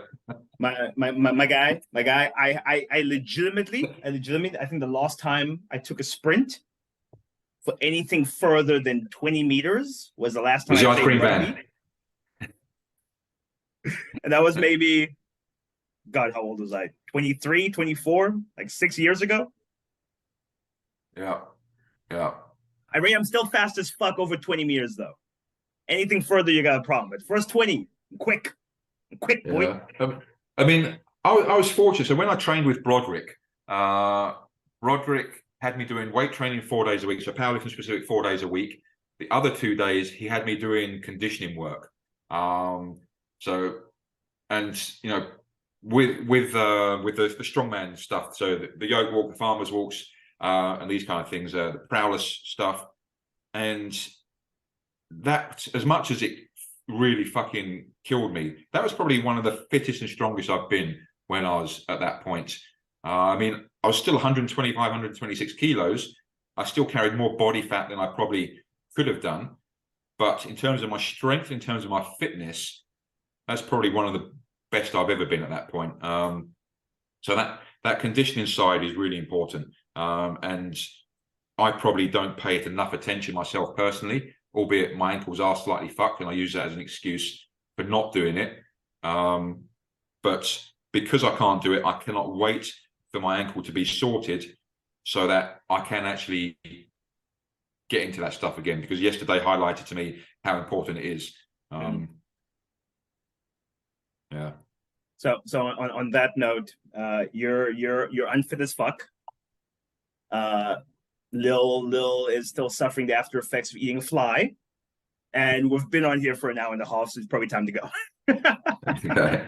My guy, I legitimately, I think the last time I took a sprint for anything further than 20 meters was the last time I played rugby. And that was maybe God, how old was I? 23, 24, like 6 years ago. Yeah. Yeah. I'm still fast as fuck over 20 meters though. Anything further, you got a problem. But first 20, quick, boy. Yeah. I mean, I was fortunate. So when I trained with Broderick, Broderick had me doing weight training 4 days a week. So powerlifting specific 4 days a week. The other 2 days, he had me doing conditioning work. So, and you know, with the strongman stuff. So the yoke walk, the farmers walks, and these kind of things, the prowlers stuff, and that, as much as it really fucking killed me, that was probably one of the fittest and strongest I've been when I was at that point. I mean, I was still 125, 126 kilos. I still carried more body fat than I probably could have done. But in terms of my strength, in terms of my fitness, that's probably one of the best I've ever been at that point. So that conditioning side is really important. And I probably don't pay it enough attention myself personally, albeit my ankles are slightly fucked, and I use that as an excuse for not doing it. But because I can't do it, I cannot wait for my ankle to be sorted so that I can actually get into that stuff again, because yesterday highlighted to me how important it is. Yeah. So on that note, you're unfit as fuck. Lil is still suffering the after effects of eating fly, and we've been on here for an hour and a half, so it's probably time to go. Okay.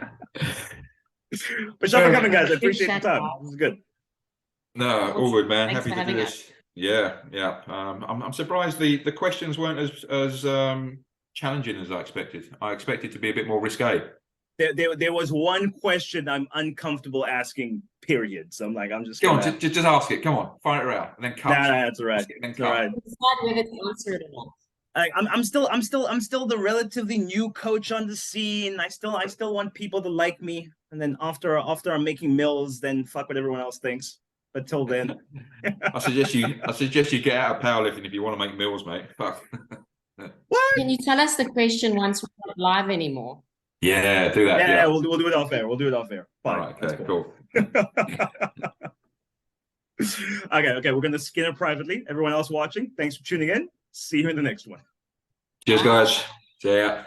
But shout out for coming, guys. I appreciate the time. This is good. No, all good, man. Thanks Happy for to do having this. Yeah, yeah. I'm surprised the questions weren't as challenging as I expected. I expected to be a bit more risque. There was one question I'm uncomfortable asking, period. So I'm just Go gonna... on, just ask it. Come on, fire it out, and then cut. Nah, that's all right. Then It's all right. Decide whether to answer it or not. I'm still the relatively new coach on the scene. I still want people to like me, and then after I'm making mills, then fuck what everyone else thinks. But till then, I suggest you get out of powerlifting if you want to make mills, mate. Fuck. what? Can you tell us the question once we're not live anymore? Yeah, do that. Yeah, Yeah, we'll do it off air. We'll do it off air. Fine. All right, That's okay, cool. cool. Okay. We're gonna skin it privately. Everyone else watching, thanks for tuning in. See you in the next one. Cheers, guys. See ya.